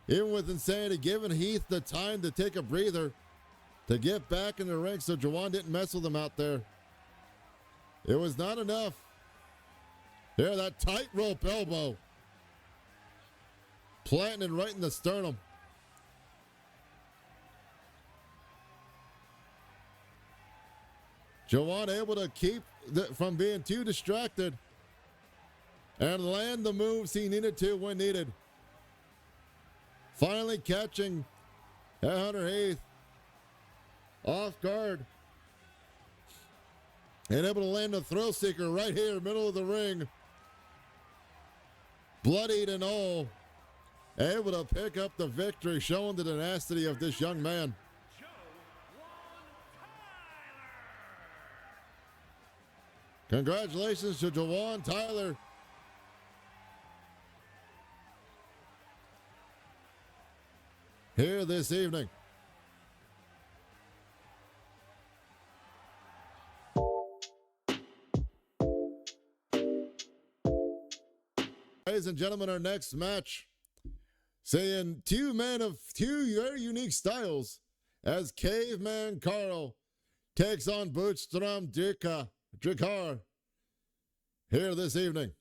Even with Insanity giving Heath the time to take a breather to get back in the ring so Jawan didn't mess with him out there. It was not enough. There, that tightrope elbow. Planting it right in the sternum. Jawan able to keep from being too distracted and land the moves he needed to when needed. Finally catching Headhunter Heath off guard and able to land a Thrill Seeker right here, middle of the ring. Bloodied and all. able to pick up the victory, showing the tenacity of this young man. Congratulations to Jawan Tyler. Here this evening. Ladies and gentlemen, our next match, seeing two men of two very unique styles as Caveman Carl takes on Bootstrom Drakar here this evening.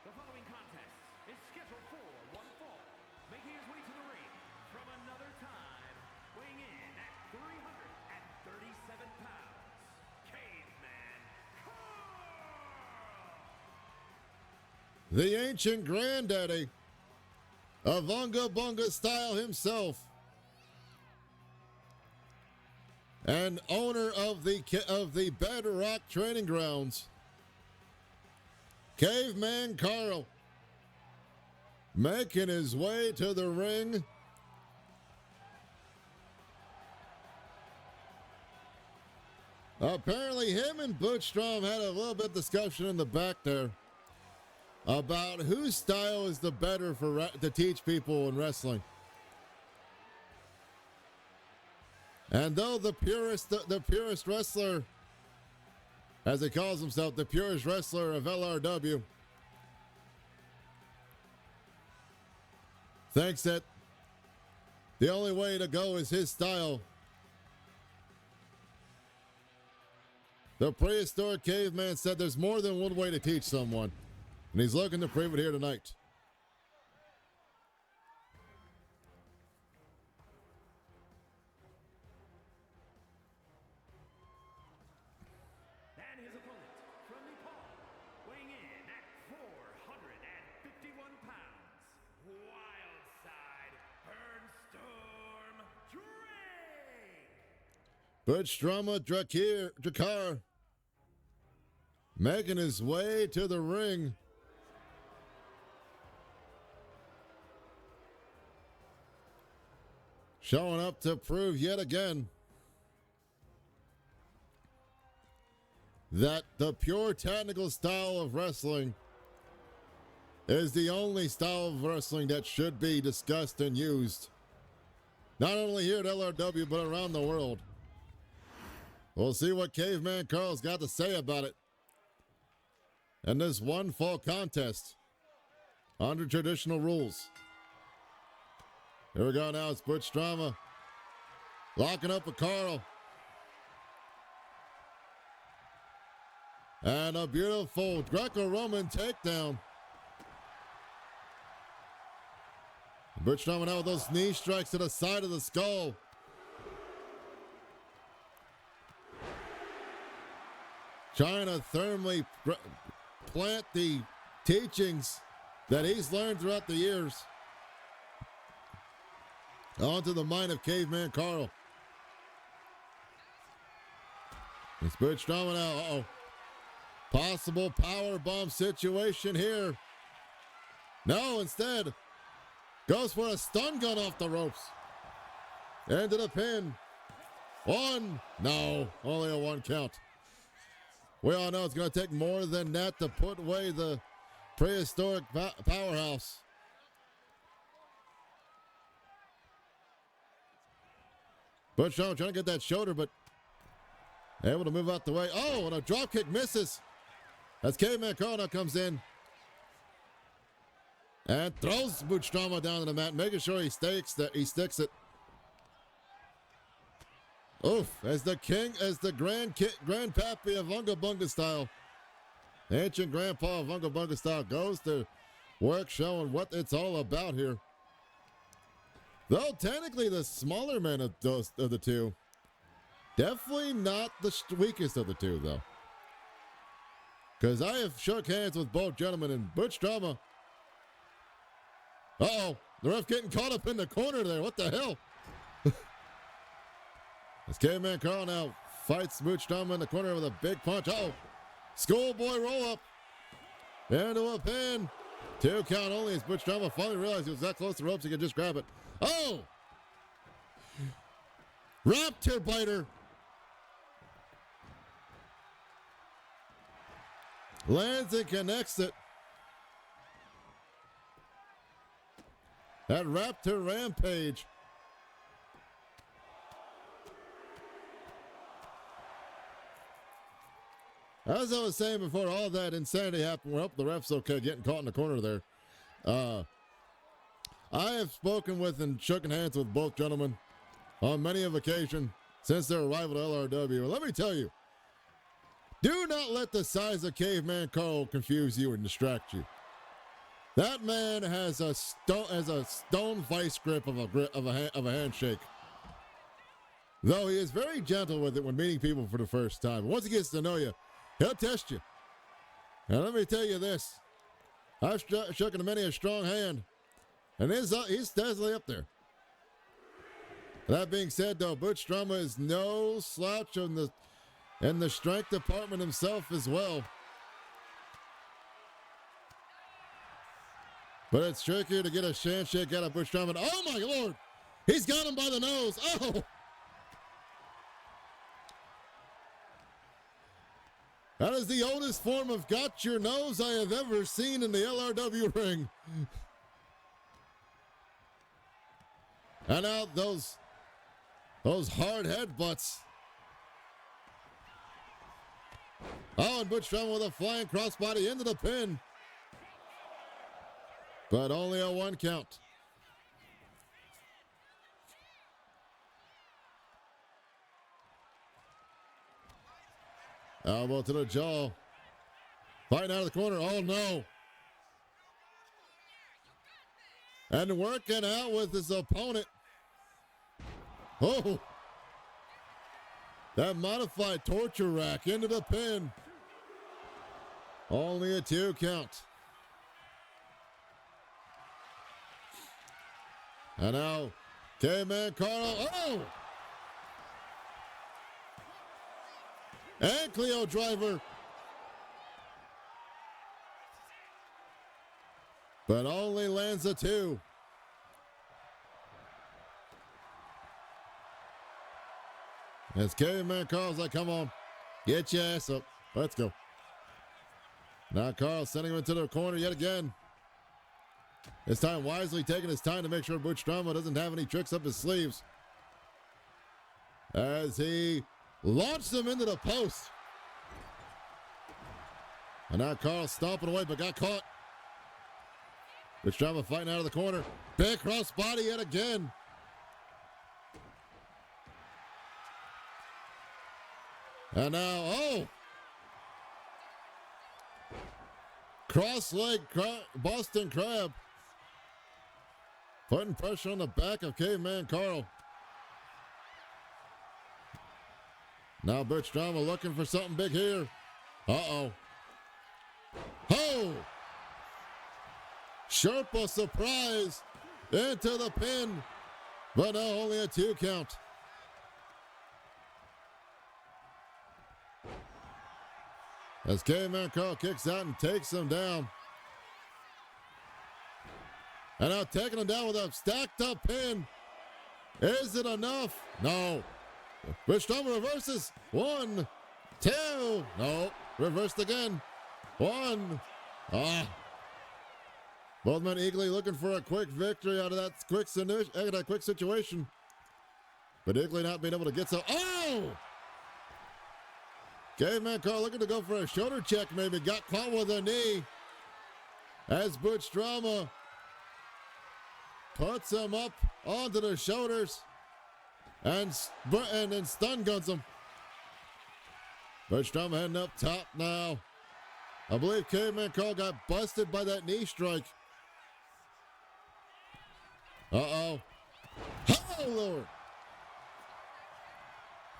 The following contest is scheduled for one fall, making his way to the ring from another time, weighing in at 337 pounds, Caveman Carl! The ancient granddaddy of Unga Bunga style himself, and owner of the Bedrock Training Grounds, Caveman Carl, making his way to the ring. Apparently, him and Bootstrom had a little bit of discussion in the back there about whose style is the better to teach people in wrestling. And though the purest wrestler, as he calls himself, the purest wrestler of LRW, thinks that the only way to go is his style, the prehistoric caveman said there's more than one way to teach someone, and he's looking to prove it here tonight. And his opponent from Nepal, weighing in at 451 pounds, Wildside Burnstorm Bootstroma Drake! Drakar making his way to the ring. Showing up to prove yet again that the pure technical style of wrestling is the only style of wrestling that should be discussed and used, not only here at LRW, but around the world. We'll see what Caveman Carl's got to say about it in this one fall contest under traditional rules. Here we go now. It's Bootstroma locking up with Carl. And a beautiful Greco-Roman takedown. Bootstroma now with those knee strikes to the side of the skull. Trying to thermally plant the teachings that he's learned throughout the years onto the mind of Caveman Carl. It's Bootstroma now. Uh-oh. Possible power bomb situation here. No, instead, goes for a stun gun off the ropes. Into the pin. One. No, only a one count. We all know it's going to take more than that to put away the prehistoric powerhouse. Bootstroma trying to get that shoulder, but able to move out the way. Oh, and a drop kick misses. As Caveman Carl now comes in and throws Bootstroma down to the mat, making sure he sticks it. Oof, as the grandpappy of Unga Bunga style, the ancient grandpa of Unga Bunga style goes to work showing what it's all about here. Though technically the smaller man of the two, Definitely not the weakest of the two, though. Because I have shook hands with both gentlemen in Butch Drama. Uh-oh. The ref getting caught up in the corner there. What the hell? As Caveman Carl now fights Butch Drama in the corner with a big punch. Uh-oh. Schoolboy roll-up. Into a pin. 2 count only as Butch Drama finally realized he was that close to the ropes he could just grab it. Oh! Raptor biter. Lands and connects it. That Raptor Rampage. As I was saying before all that insanity happened, well, the ref's okay getting caught in the corner there. I have spoken with and shaken hands with both gentlemen on many of occasions since their arrival at LRW. And let me tell you, do not let the size of Caveman Carl confuse you and distract you. That man has a stone vice grip of a handshake. Though he is very gentle with it when meeting people for the first time. But once he gets to know you, he'll test you. And let me tell you this. I've shaken many a strong hand. And he's definitely up there. That being said, though, Butch Drama is no slouch in the strength department himself as well. But it's trickier to get a handshake out of Butch Drama. Oh, my Lord. He's got him by the nose. Oh. That is the oldest form of got your nose I have ever seen in the LRW ring. And out those hard headbutts. Oh, and Butch Drama with a flying crossbody into the pin. But only a 1 count. Elbow to the jaw. Fighting out of the corner. Oh, no. And working out with his opponent. Oh. That modified torture rack into the pin. Only a 2 count. And now, Caveman Carl. Oh! And Cleo driver. But only lands a 2. As Caveman Carl's like, come on, get your ass up. Let's go. Now Carl sending him into the corner yet again. This time wisely taking his time to make sure Butch Drama doesn't have any tricks up his sleeves. As he launched him into the post. And now Carl stomping away, but got caught. Butch Drama fighting out of the corner. Big cross body yet again. And now, oh! Cross leg Boston Crab. Putting pressure on the back of Caveman Carl. Now Butch Drama looking for something big here. Uh-oh. Oh! Sherpa surprise into the pin. But no, only a 2 count. As Caveman Carl kicks out and takes him down. And now taking him down with a stacked up pin. Is it enough? No. Butch Drama reverses. 1, 2. No. Reversed again. 1. Both men eagerly looking for a quick victory out of that quick situation. But eagerly not being able to get so. Oh! Caveman Carl looking to go for a shoulder check, maybe got caught with a knee. As Butch Drama puts him up onto the shoulders and then stun guns him. Butch Drama heading up top now. I believe Caveman Carl got busted by that knee strike. Uh-oh. Oh, Lord.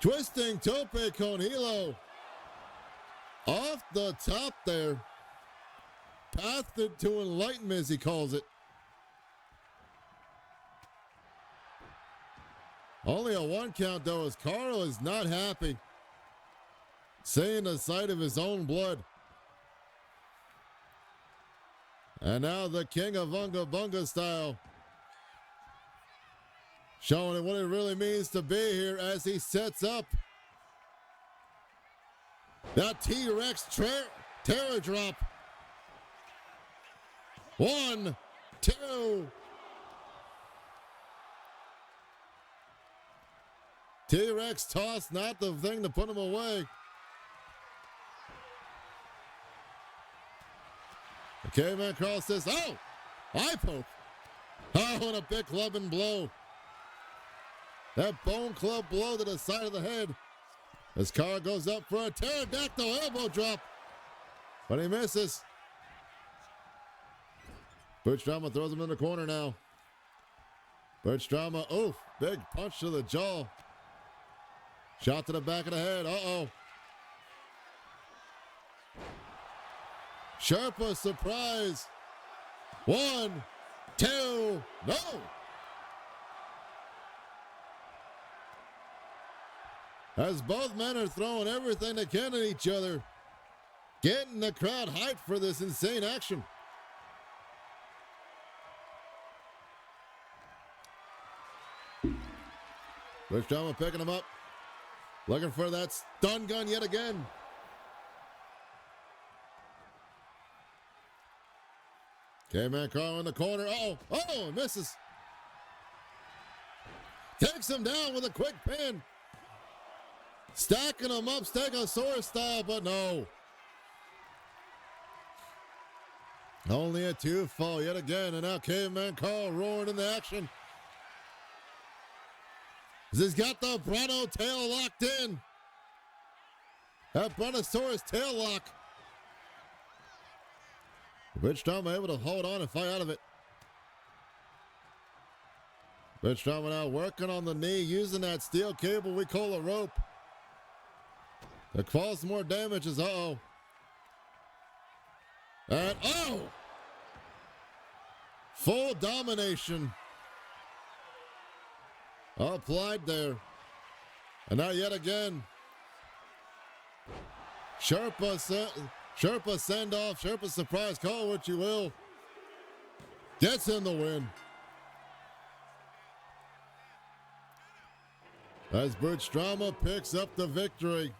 Twisting tope con hilo. Off the top there. Path to enlightenment, as he calls it. Only a 1 count, though, as Carl is not happy. Seeing the sight of his own blood. And now the King of Unga Bunga style. Showing what it really means to be here as he sets up. That T-Rex terror drop. 1, 2. T-Rex toss, not the thing to put him away. The Caveman Carl says, oh, eye poke. Oh, and a big clubbing blow. That bone club blow to the side of the head. As Carl goes up for a pterodactyl elbow drop. But he misses. Butch Drama throws him in the corner now. Butch Drama, oof, big punch to the jaw. Shot to the back of the head. Uh-oh. Sherpa surprise. 1, 2, no. As both men are throwing everything they can at each other. Getting the crowd hyped for this insane action. Butch Drama picking him up. Looking for that stun gun yet again. Caveman Carl in the corner. Oh, misses. Takes him down with a quick pin. Stacking him up, Stegosaurus style, but no. Only a 2 fall yet again, and now Caveman Carl roaring into action. He's got the Bronto tail locked in. That Brontosaurus tail lock. Butch Drama able to hold on and fight out of it. Butch Drama now working on the knee, using that steel cable we call a rope. To cause more damage is uh-oh. And oh! Full domination. Applied there. And now yet again. Sherpa send off. Sherpa surprise. Call what you will. Gets in the win. As Butch Drama picks up the victory.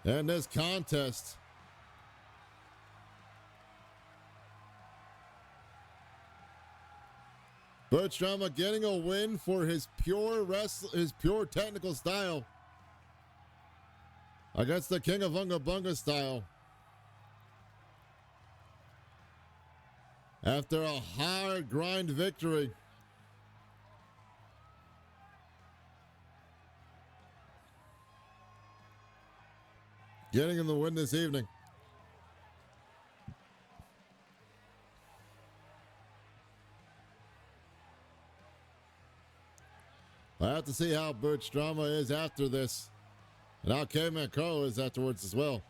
In this contest. Butch Drama getting a win for his pure technical style against the King of Unga Bunga style. After a hard grind victory. Getting him the win this evening. I have to see how Butch Drama is after this. And how Caveman Carl is afterwards as well.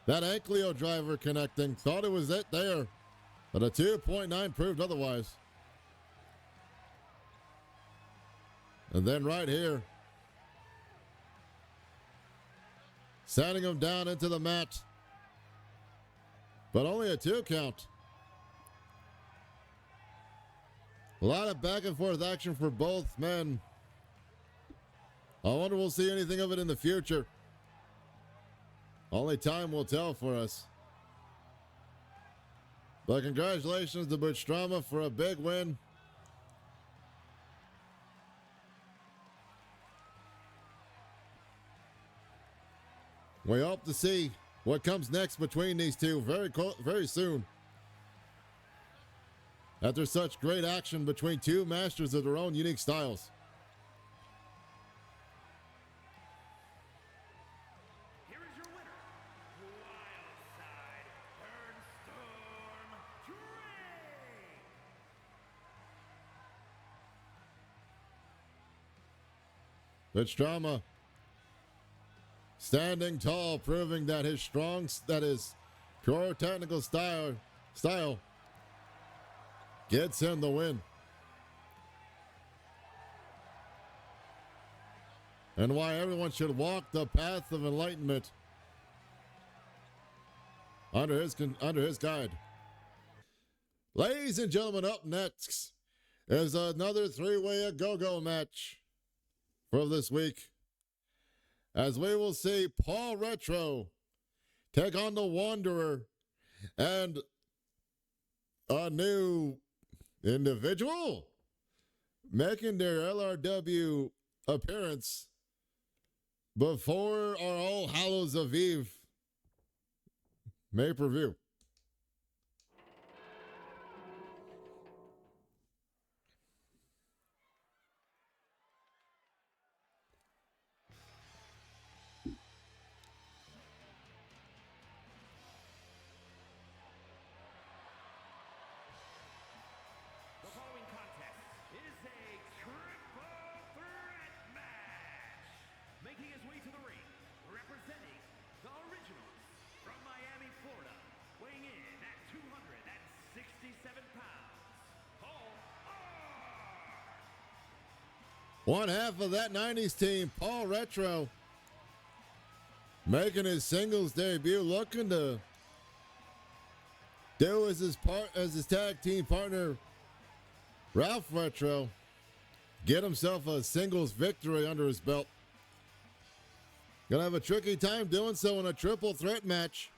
That Ankleo driver connecting. Thought it was it there. But a 2.9 proved otherwise. And then right here. Sending him down into the mat. But only a 2 count. A lot of back and forth action for both men. I wonder we'll see anything of it in the future. Only time will tell for us. But congratulations to Butch Drama for a big win. We hope to see what comes next between these two very soon. After such great action between two masters of their own unique styles. Here is your winner, Wildside Burnstorm Drake. Rich Drama standing tall, proving that his pure technical style gets him the win. And why everyone should walk the path of enlightenment under his guide. Ladies and gentlemen, up next is another three-way a-go-go match for this week, as we will see Paul Retro take on the Wanderer and a new individual making their LRW appearance before our All Hallows Eve pay-per-view. The following contest is a triple threat match. Making his way to the ring, representing the Originals from Miami, Florida, weighing in at 267 pounds, Paul R. One half of that 90s team, Paul Retro, making his singles debut, looking to do as his tag team partner, Ralph Retro, get himself a singles victory under his belt. Gonna have a tricky time doing so in a triple threat match.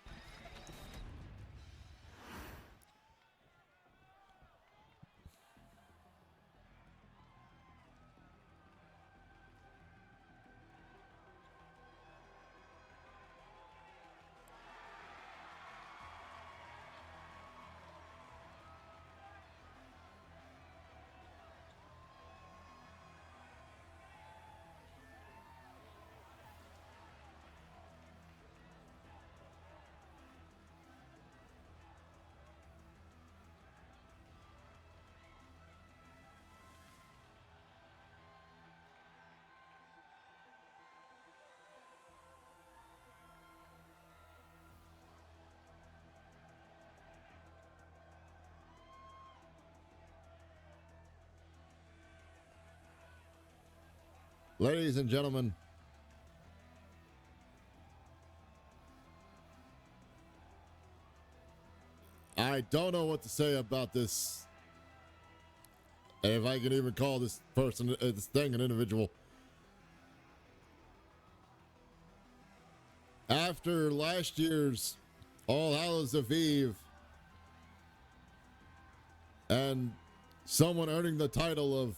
Ladies and gentlemen, I don't know what to say about this. If I can even call this person, this thing, an individual. After last year's All Hallows Eve and someone earning the title of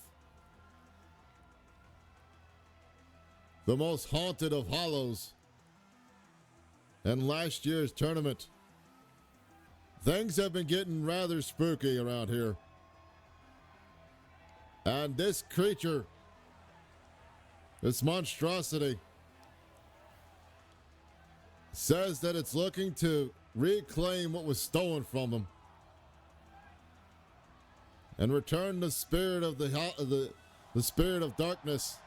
the most haunted of Hallows in last year's tournament, things have been getting rather spooky around here. And this creature, this monstrosity, says that it's looking to reclaim what was stolen from him and return the spirit of the spirit of darkness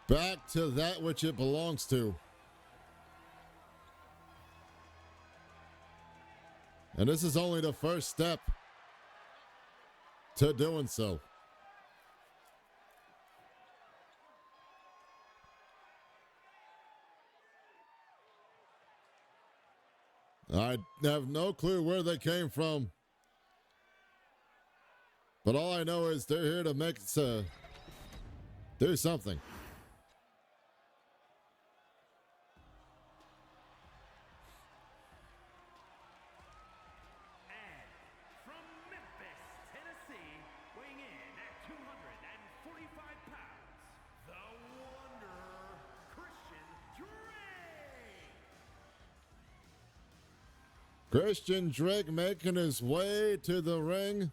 back to that which it belongs to. And this is only the first step to doing so. I have no clue where they came from, but all I know is they're here to make us do something. From Memphis, Tennessee, weighing in at 245 pounds, the Wanderer, Christian Drake. Christian Drake making his way to the ring.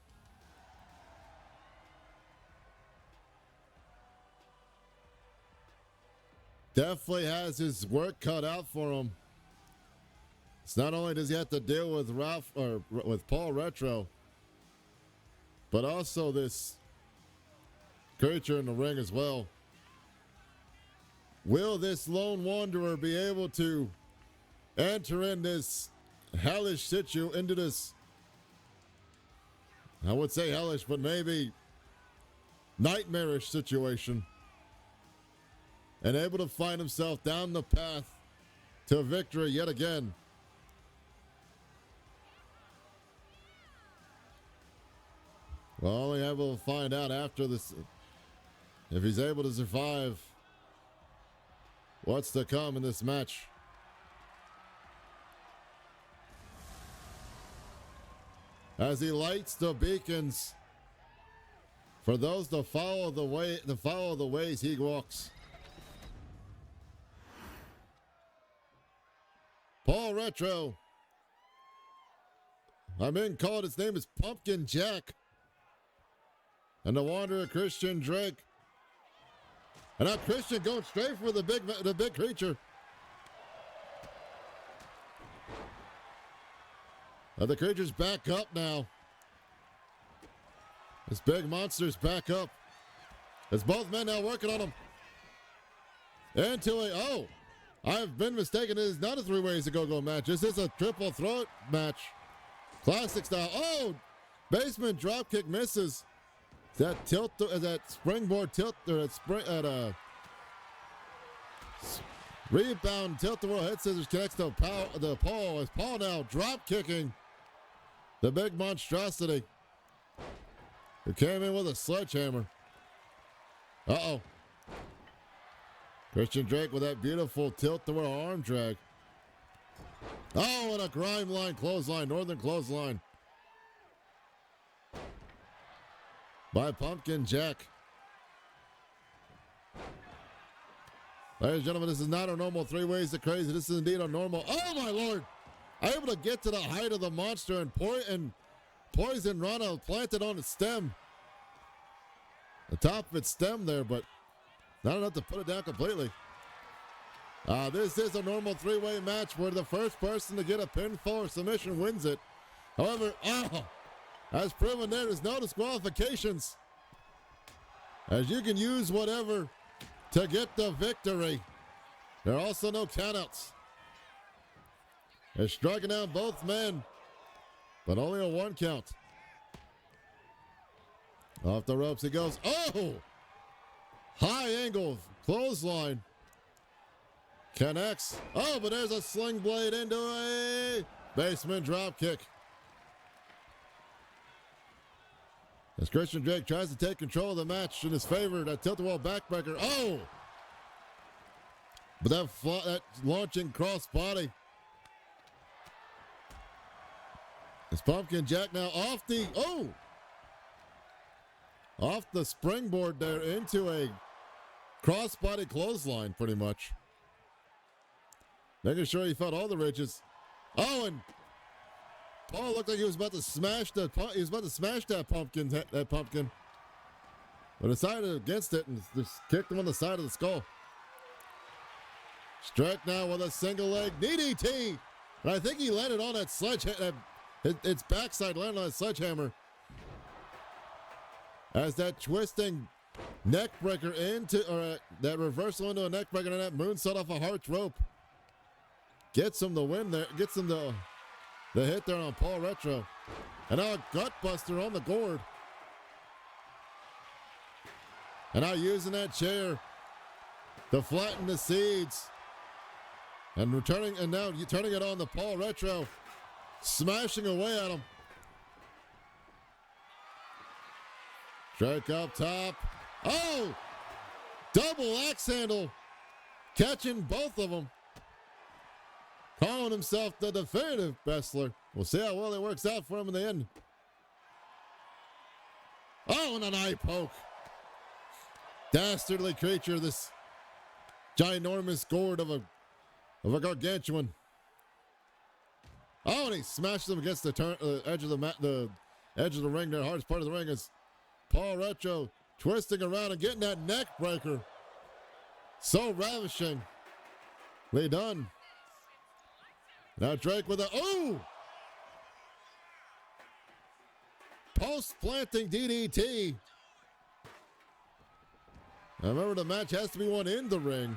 Definitely has his work cut out for him. It's not only does he have to deal with with Paul Retro, but also this creature in the ring as well. Will this lone wanderer be able to enter in this hellish into this, I would say hellish, but maybe nightmarish situation, and able to find himself down the path to victory yet again? Well, only able to find out after this, if he's able to survive what's to come in this match. As he lights the beacons for those to follow the ways he walks. Paul Retro. I'm in called. His name is Pumpkin Jack. And the Wanderer Christian Drake. And now Christian going straight for the big creature. The creature's back up now. This big monster's back up. It's both men now working on him. Into I've been mistaken. It is not a 3 ways to go match. This is a triple throat match. Classic style. Oh, basement dropkick misses. That springboard tilt, or that rebound tilt the world head scissors connects to Paul. As Paul now drop kicking the big monstrosity, who came in with a sledgehammer. Christian Drake with that beautiful tilt the world arm drag. And a grime line clothesline, northern clothesline by Pumpkin Jack. Ladies and gentlemen, this is not a normal 3 ways to crazy. This is indeed a normal. Oh my lord! Able to get to the height of the monster, and Poison Rana planted on its stem. The top of its stem there, but not enough to put it down completely. This is a normal 3-way match where the first person to get a pinfall or submission wins it. However, as proven, there is no disqualifications, as you can use whatever to get the victory. There are also no countouts. They're striking down both men, but only a 1 count. Off the ropes he goes. High angle clothesline. Connects. But there's a sling blade into a basement drop kick. As Christian Drake tries to take control of the match in his favor, that tilt-a-wall backbreaker. But that launching cross body. As Pumpkin Jack now off the springboard there into a crossbody clothesline, pretty much. Making sure he felt all the ridges. And Paul looked like he was about to smash that pumpkin. But decided against it and just kicked him on the side of the skull. Strike now with a single leg DDT. And I think he landed on that sledgehammer. Its backside landed on that sledgehammer. As that twisting neck breaker that reversal into a neck breaker and that moonsault off a Hart's rope gets him the win there. Gets him the hit there on Paul Retro. And now a gut buster on the gourd. And now using that chair to flatten the seeds. And now turning it on to Paul Retro. Smashing away at him. Strike up top. Double axe handle. Catching both of them. Calling himself the definitive wrestler. We'll see how well it works out for him in the end. And an eye poke. Dastardly creature, this ginormous gourd of a gargantuan. And he smashed him against the edge of the ring there, hardest part of the ring, is Paul Retro twisting around and getting that neck breaker. So ravishingly done. Now Drake with post-planting DDT. Now remember, the match has to be won in the ring.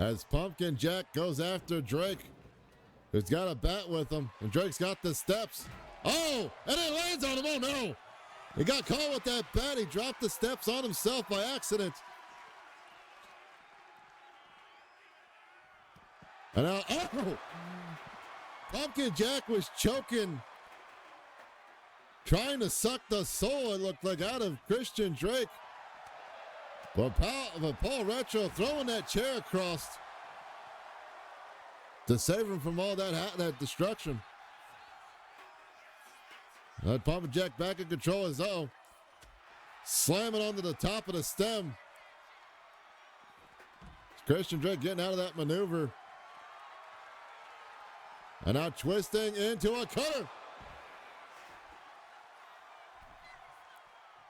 As Pumpkin Jack goes after Drake, who's got a bat with him, and Drake's got the steps. Oh, and it lands on him. Oh, no. He got caught with that bat. He dropped the steps on himself by accident. And now, oh! Pumpkin Jack was choking, trying to suck the soul, it looked like, out of Christian Drake. But Paul Retro throwing that chair across to save him from all that destruction. Pumpkin Jack back in control as slamming onto the top of the stem. Christian Drake getting out of that maneuver. And now twisting into a cutter.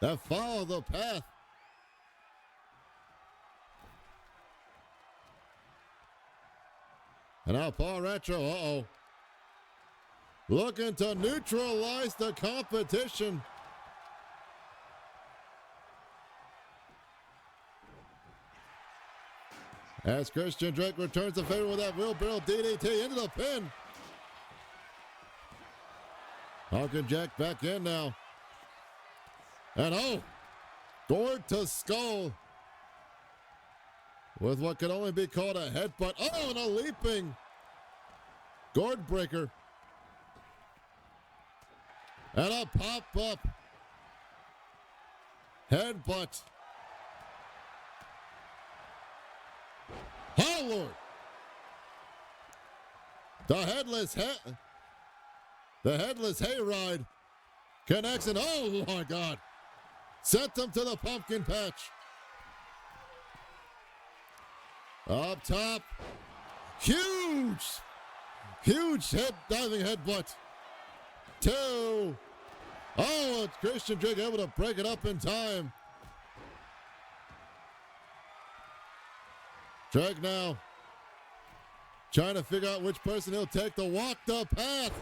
That follow the path. And now Paul Retro, looking to neutralize the competition. As Christian Drake returns the favor with that wheelbarrow DDT into the pin. Pumpkin Jack back in now. And gourd to skull. With what can only be called a headbutt. Oh, and a leaping gourd breaker. And a pop-up headbutt. Oh, Lord. The headless hayride connects and oh my God. Sent them to the pumpkin patch. Up top. Huge diving headbutt. 2. Oh, it's Christian Drake able to break it up in time. Drake now trying to figure out which person he'll take to walk the path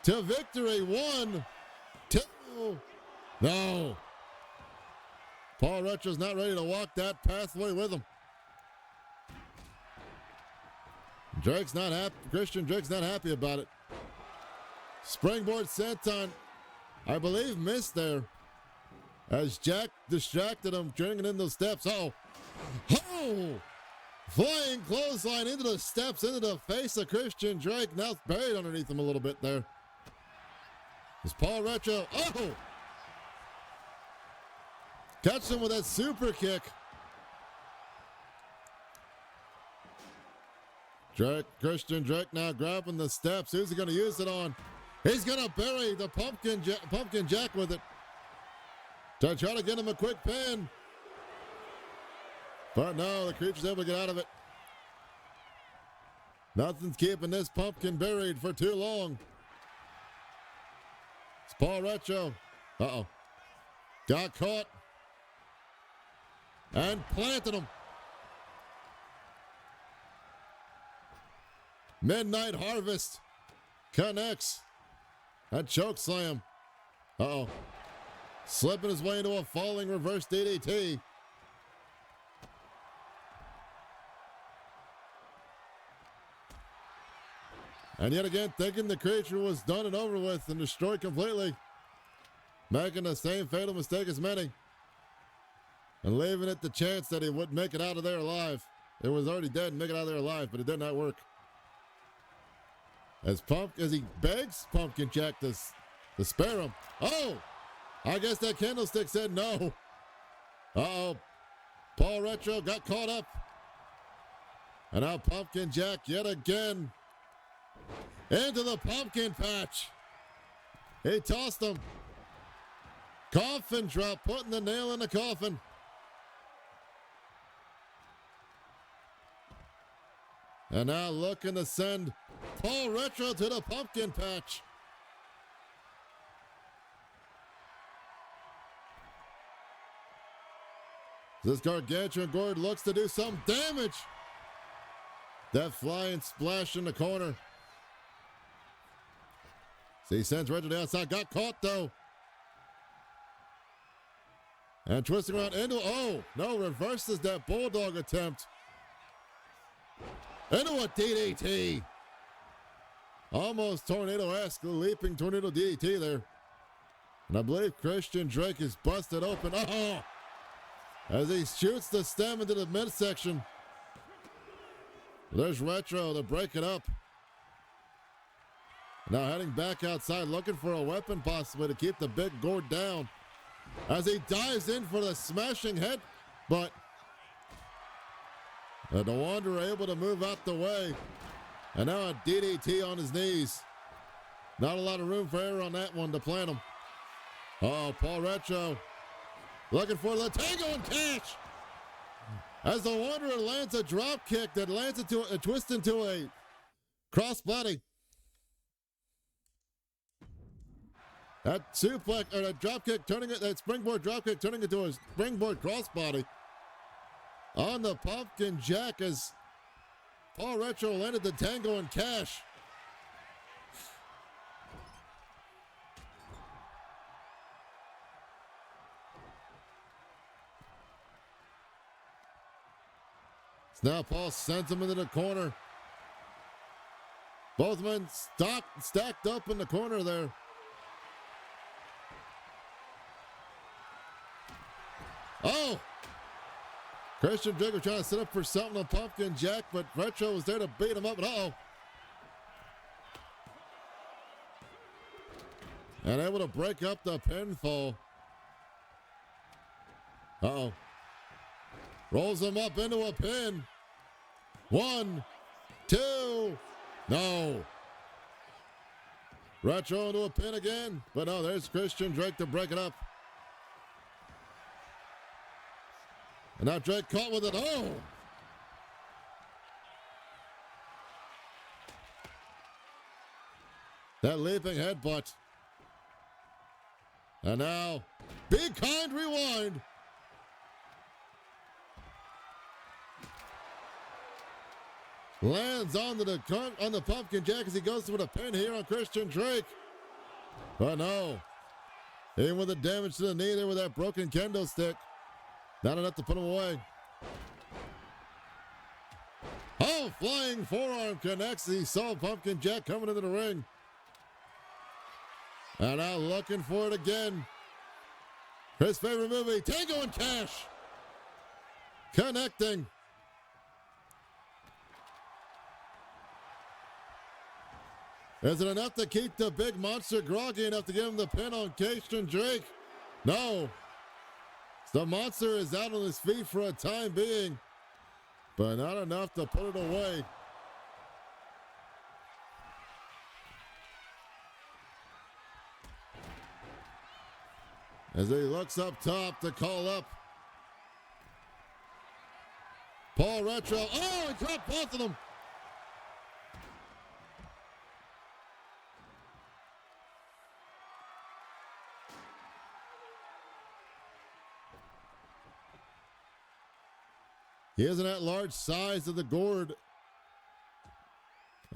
to victory. 1, 2. No. Paul Retro's not ready to walk that pathway with him. Drake's not happy. Christian Drake's not happy about it. Springboard senton, I believe, missed there. As Jack distracted him, turning in those steps. Oh! Flying clothesline into the steps, into the face of Christian Drake. Now it's buried underneath him a little bit there. As Paul Retro, catch him with that super kick. Christian Drake now grabbing the steps. Who's he going to use it on? He's going to bury the Pumpkin Jack with it to try to get him a quick pin. But no, the creature's able to get out of it. Nothing's keeping this pumpkin buried for too long. It's Paul Retro. Got caught. And planted him. Midnight Harvest connects. That choke slam. Slipping his way into a falling reverse DDT. And yet again, thinking the creature was done and over with and destroyed completely. Making the same fatal mistake as many. And leaving it the chance that he would make it out of there alive. It was already dead and make it out of there alive, but it did not work. As he begs Pumpkin Jack to spare him. I guess that candlestick said no. Paul Retro got caught up. And now Pumpkin Jack yet again into the pumpkin patch. He tossed him. Coffin drop, putting the nail in the coffin. And now looking to send Paul Retro to the pumpkin patch. This gargantuan gourd looks to do some damage. That flying splash in the corner. So he sends Retro to the outside. Got caught though. And twisting around into, oh, no, reverses that bulldog attempt. Into a DDT. Almost tornado-esque, leaping tornado DDT there. And I believe Christian Drake is busted open. Oh! As he shoots the stem into the midsection. There's Retro to break it up. Now heading back outside, looking for a weapon possibly to keep the big gourd down. As he dives in for the smashing head, but the Wanderer able to move out the way. And now a DDT on his knees. Not a lot of room for error on that one to plant him. Oh, Paul Retro looking for the tango and cash. As the Wanderer lands a drop kick that lands into a twist into a crossbody. That suplex or that drop kick turning it, that springboard drop kick turning into a springboard crossbody on the Pumpkin Jack as Paul Retro landed the tango and cash. So now Paul sends him into the corner. Both men stacked up in the corner there. Oh! Christian Drake was trying to set up for something on Pumpkin Jack, but Retro was there to beat him up. And uh-oh. And able to break up the pinfall. Uh-oh. Rolls him up into a pin. 1, 2. No. Retro into a pin again. But no, there's Christian Drake to break it up. And now Drake caught with it. Oh! That leaping headbutt. And now, be kind, rewind. Lands on the Pumpkin Jack as he goes for the pin here on Christian Drake. But no. Even with the damage to the knee there with that broken kendo stick. Not enough to put him away. Oh, flying forearm connects. He saw Pumpkin Jack coming into the ring. And now looking for it again. His favorite movie, Tango and Cash. Connecting. Is it enough to keep the big monster groggy enough to give him the pin on Christian Drake? No. The monster is out on his feet for a time being, but not enough to put it away. As he looks up top to call up Paul Retro. Oh, he dropped both of them. He isn't that large size of the gourd.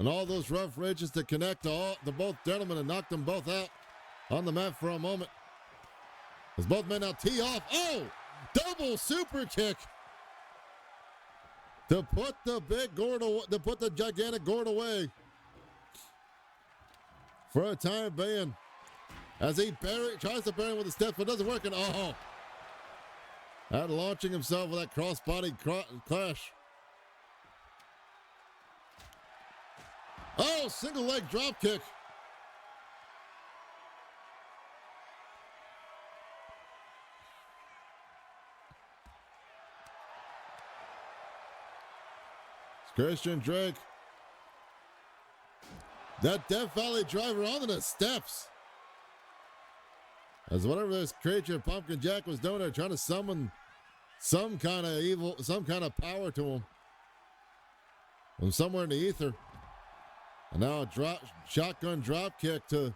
And all those rough ridges to connect to both gentlemen and knock them both out on the mat for a moment. As both men now tee off. Oh! Double super kick. To put the big gourd away, to put the gigantic gourd away. For a time being. As he tries to bury him with a step, but it doesn't work. And oh! And launching himself with that crossbody clash. Oh, single leg drop kick. It's Christian Drake. That Death Valley driver onto the steps. As whatever this creature Pumpkin Jack was doing, they're trying to summon some kind of evil, some kind of power to him from somewhere in the ether. And now a shotgun drop kick to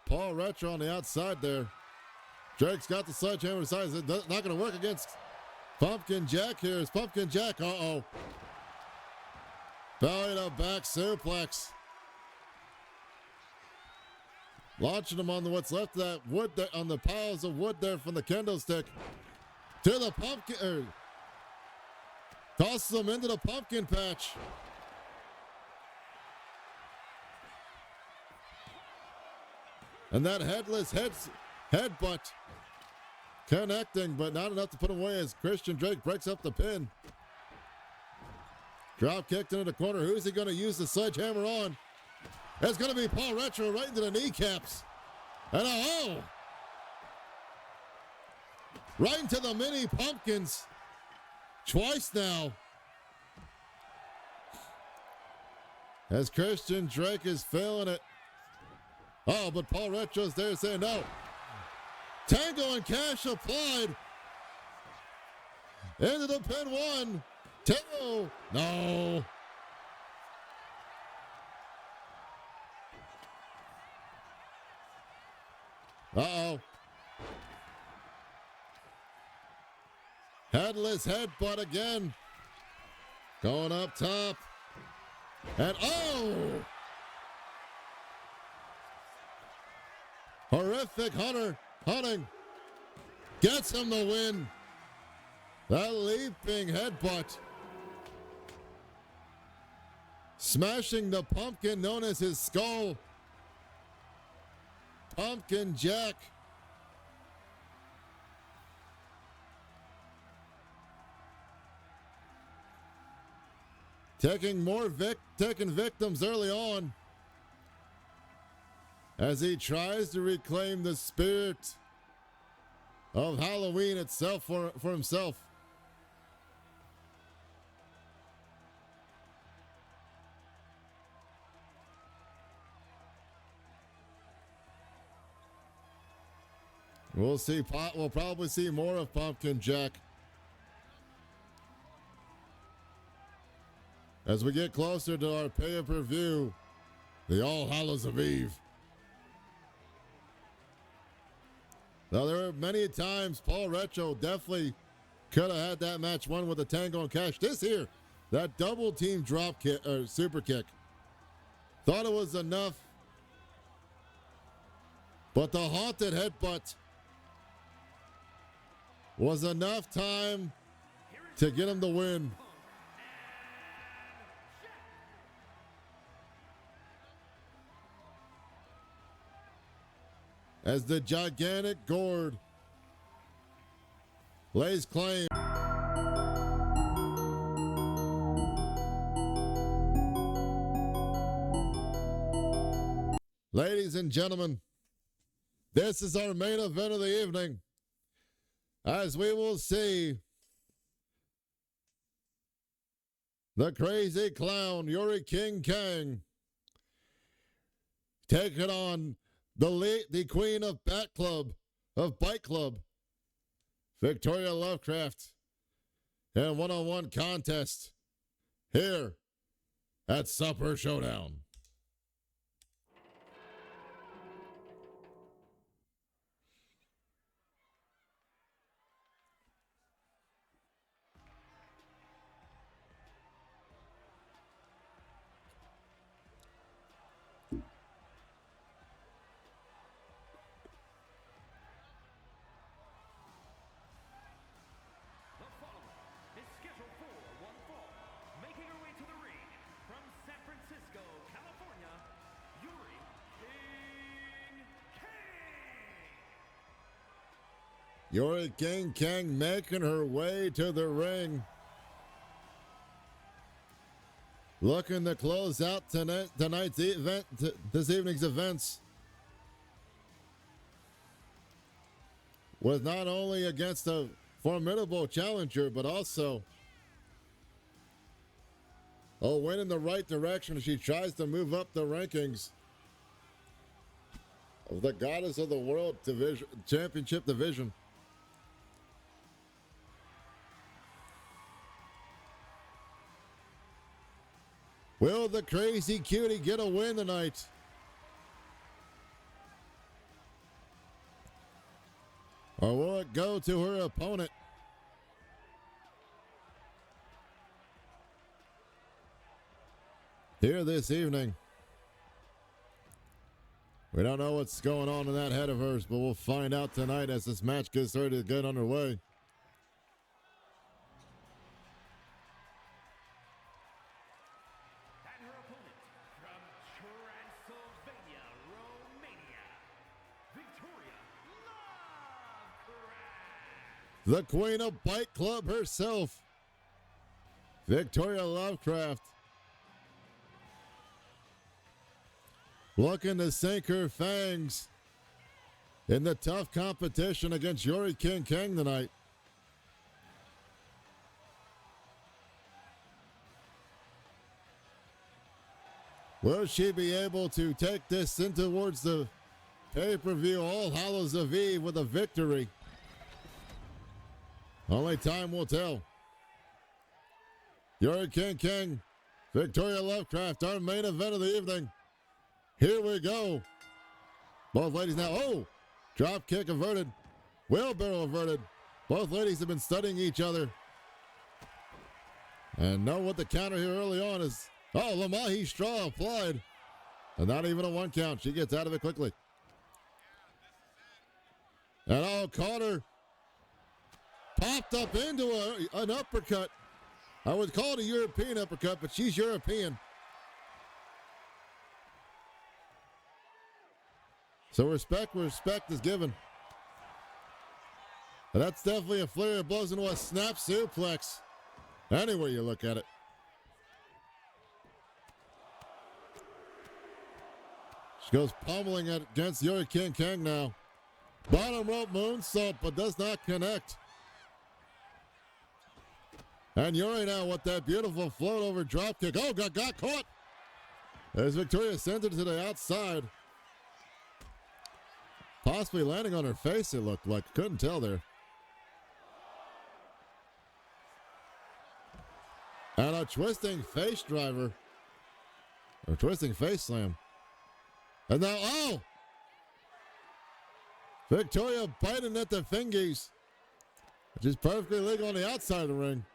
Paul Retro on the outside there. Drake's got the sledgehammer aside. It's not going to work against Pumpkin Jack here. It's Pumpkin Jack. Uh-oh. Belly to back suplex. Launching him on what's left of that wood, on the piles of wood there from the kendo stick. to the pumpkin, tosses him into the pumpkin patch. And that headless headbutt connecting, but not enough to put him away as Christian Drake breaks up the pin. Drop kicked into the corner. Who's he going to use the sledgehammer on? It's going to be Paul Retro right into the kneecaps. And right into the mini pumpkins. Twice now. As Christian Drake is feeling it. Oh, but Paul Retro's there saying no. Tango and Cash applied. Into the pin, 1, 2. No. Uh-oh. Headless headbutt again. Going up top. And horrific hunting. Gets him the win. That leaping headbutt. Smashing the pumpkin known as his skull. Pumpkin Jack. Taking victims early on as he tries to reclaim the spirit of Halloween itself for himself. We'll probably see more of Pumpkin Jack as we get closer to our pay-per-view, the All Hallows of Eve. Now, there were many times Paul Retro definitely could have had that match won with a Tango and Cash. This here, that double team drop kick or super kick, thought it was enough, but the haunted headbutt was enough time to get him the win. As the gigantic gourd lays claim. Ladies and gentlemen, this is our main event of the evening, as we will see the crazy clown Yuri King Kang taking on the queen of Bike Club, Victoria Lovecraft, in a one-on-one contest here at Supper Showdown. Yuri King Kang making her way to the ring, looking to close out tonight's event, this evening's events, with not only against a formidable challenger, but also a win in the right direction as she tries to move up the rankings of the Goddess of the World Championship division. Will the crazy cutie get a win tonight? Or will it go to her opponent? Here this evening. We don't know what's going on in that head of hers, but we'll find out tonight as this match gets ready to get underway. the queen of Bite Club herself, Victoria Lovecraft, looking to sink her fangs in the tough competition against Yuri King Kang tonight. Will she be able to take this in towards the pay-per-view All Hallows Eve with a victory? Only time will tell. Yuri King Kang, Victoria Lovecraft, our main event of the evening. Here we go. Both ladies now. Oh, drop kick averted. Wheelbarrow averted. Both ladies have been studying each other. And know what the counter here early on is. Oh, Lamahi straw applied. And not even a 1 count. She gets out of it quickly. And oh, Carter popped up into an uppercut. I would call it a European uppercut, but she's European. So respect where respect is given. And that's definitely a flurry of blows into a snap suplex. Anywhere you look at it. She goes pummeling it against Yuri King Kang now. Bottom rope moonsault, but does not connect. And Yuri now with that beautiful float over drop kick. Oh, got caught. As Victoria sends it to the outside. Possibly landing on her face, it looked like. Couldn't tell there. And a twisting face driver. Or twisting face slam. And now, oh! Victoria biting at the fingies. Which is perfectly legal on the outside of the ring.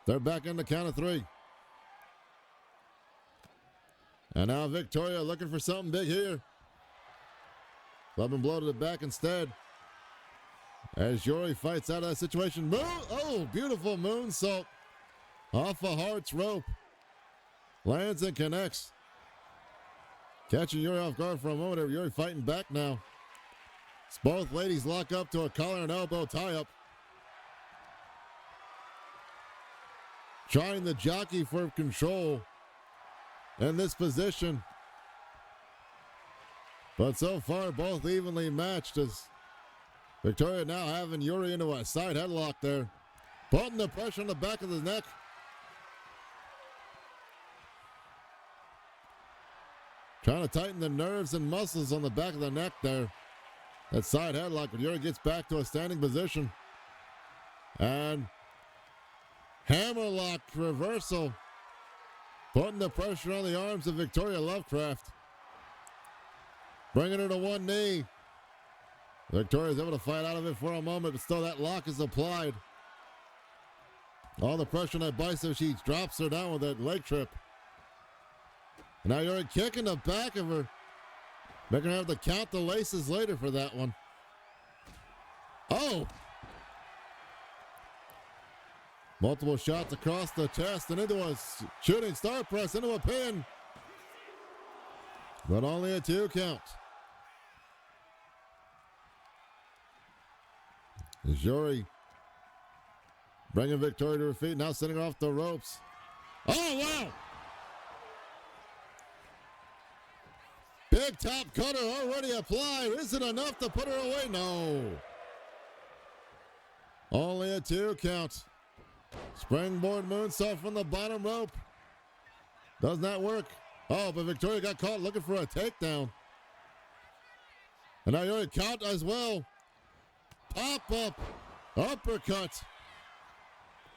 They're back in the count of 3. And now Victoria looking for something big here. Club and blow to the back instead. As Yuri fights out of that situation. Oh, beautiful moonsault. Off a Hart's rope. Lands and connects. Catching Yuri off guard for a moment. Yuri fighting back now. As both ladies lock up to a collar and elbow tie-up. Trying to jockey for control in this position. But so far, both evenly matched as Victoria now having Yuri into a side headlock there. Putting the pressure on the back of the neck. Trying to tighten the nerves and muscles on the back of the neck there. That side headlock, but Yuri gets back to a standing position. And hammerlock reversal. Putting the pressure on the arms of Victoria Lovecraft. Bringing her to one knee. Victoria's able to fight out of it for a moment, but still that lock is applied. All the pressure on that bicep, she drops her down with that leg trip. And now Yuri kicking the back of her. Making her have to count the laces later for that one. Oh! Multiple shots across the chest and into a shooting star press, into a pin. But only a 2 count. As Yuri bringing Victoria to her feet, now sending her off the ropes. Oh, wow! Big top cutter already applied. Is it enough to put her away? No. Only a 2 count. Springboard moonsault from the bottom rope. Does not work. Oh, but Victoria got caught looking for a takedown. And now Yuri count as well. Pop up. Uppercut.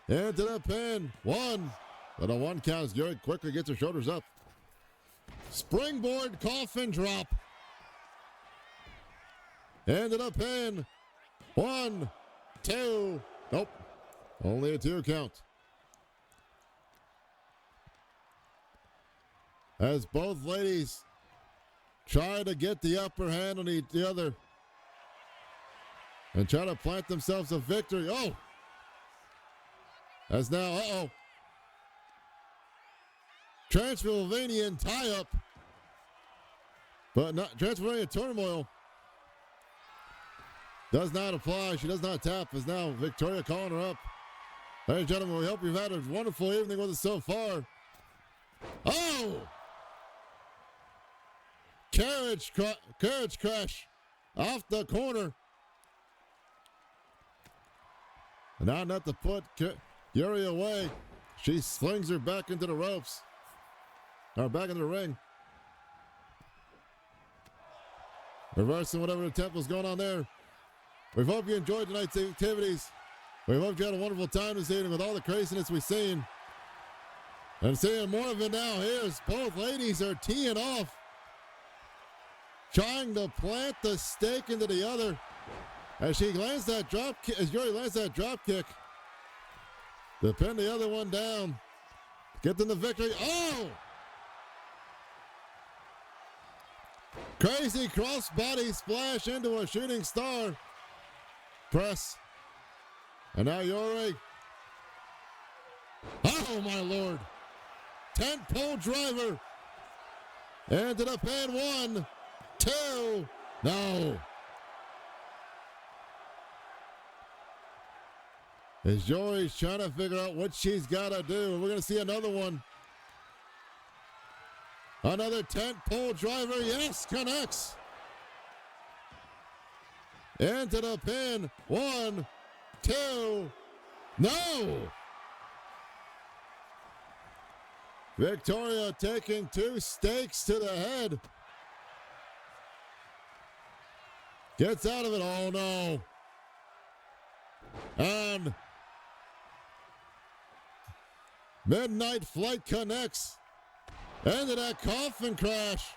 Into the pin. 1. But a 1 count as Yuri quickly gets her shoulders up. Springboard coffin drop. Into the pin. 1, 2. Nope. Only a 2 count. As both ladies try to get the upper hand on the other and try to plant themselves a victory. Oh! As now, Transylvanian tie-up. But not Transylvanian turmoil. Does not apply. She does not tap. Is now Victoria calling her up. Ladies and gentlemen, we hope you've had a wonderful evening with us so far. Oh! Carriage crash off the corner. And now not to put Yuri away. She slings her back into the ropes. Or back into the ring. Reversing whatever the temple's going on there. We hope you enjoyed tonight's activities. We hope you had a wonderful time this evening with all the craziness we've seen. And seeing more of it now here as both ladies are teeing off. Trying to plant the stake into the other. As she lands that drop kick, as Yuri lands that drop kick. To pin the other one down. Get them the victory. Oh! Crazy crossbody splash into a shooting star press. And now Yuri. Oh my lord. 10-pole driver. Into the pin. 1, 2. No. As Yuri's trying to figure out what she's got to do. We're going to see another one. Another 10-pole driver. Yes, connects. Into the pin. 1, 2. No. Victoria taking 2 stakes to the head. Gets out of it. Oh, no. And Midnight Flight connects. Into that coffin crash.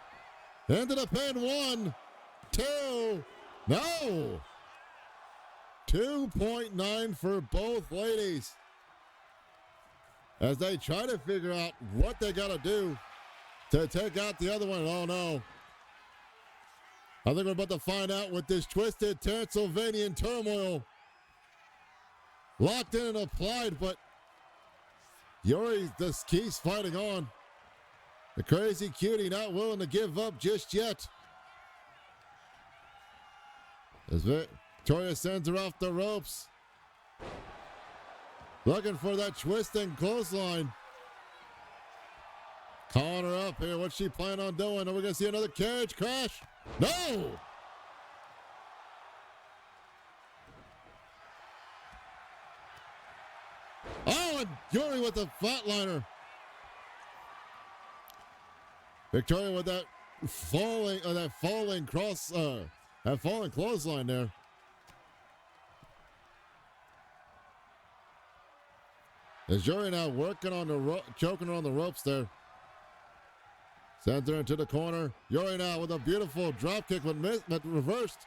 Into the pin. 1, 2. No. 2.9 for both ladies. As they try to figure out what they got to do to take out the other one. Oh, no. I think we're about to find out with this twisted Transylvanian turmoil. Locked in and applied, but Yuri just keeps fighting on. The crazy cutie not willing to give up just yet. As Victoria sends her off the ropes. Looking for that twisting clothesline. Calling her up here. What's she planning on doing? Are we going to see another carriage crash? No! Oh, and Yuri with the flatliner. Victoria with that falling clothesline there. As Yuri now working on the choking her on the ropes there. Sends her into the corner. Yuri now with a beautiful drop kick but reversed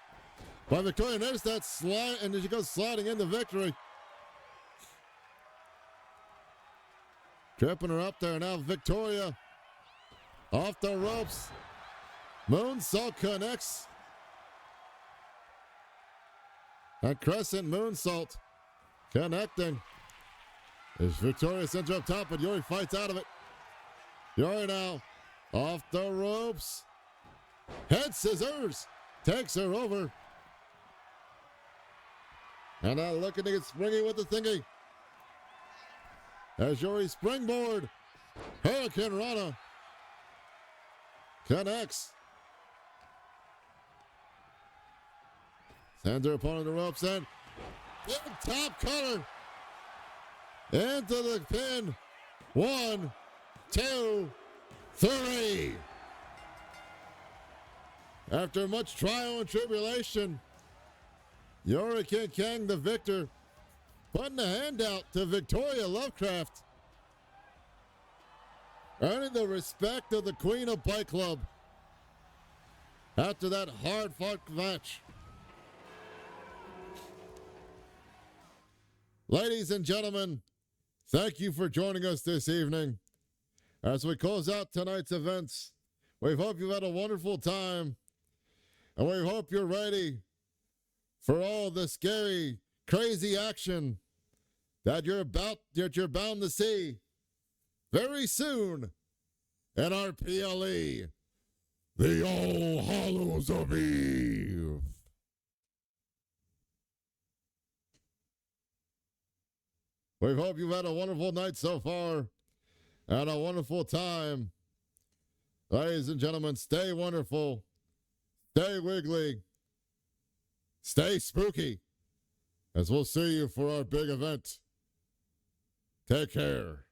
by Victoria. There's that slide, and she goes sliding into victory. Tripping her up there. Now Victoria off the ropes. Moonsault connects. A crescent moonsault connecting. As Victoria sends her up top, but Yuri fights out of it. Yuri now off the ropes. Head scissors takes her over. And now looking to get springy with the thingy. As Yuri springboard. Hurricane Rana connects. Sends her opponent to the ropes and big top cutter. Into the pin. 1, 2, 3. After much trial and tribulation, Yuri King, the victor, putting a hand out to Victoria Lovecraft, earning the respect of the Queen of Bike Club after that hard-fought match. Ladies and gentlemen, thank you for joining us this evening. As we close out tonight's events, we hope you've had a wonderful time, and we hope you're ready for all the scary, crazy action that you're bound to see very soon in our PLE, the All Hallows of Eve. We hope you've had a wonderful night so far and a wonderful time. Ladies and gentlemen, stay wonderful, stay wiggly, stay spooky, as we'll see you for our big event. Take care.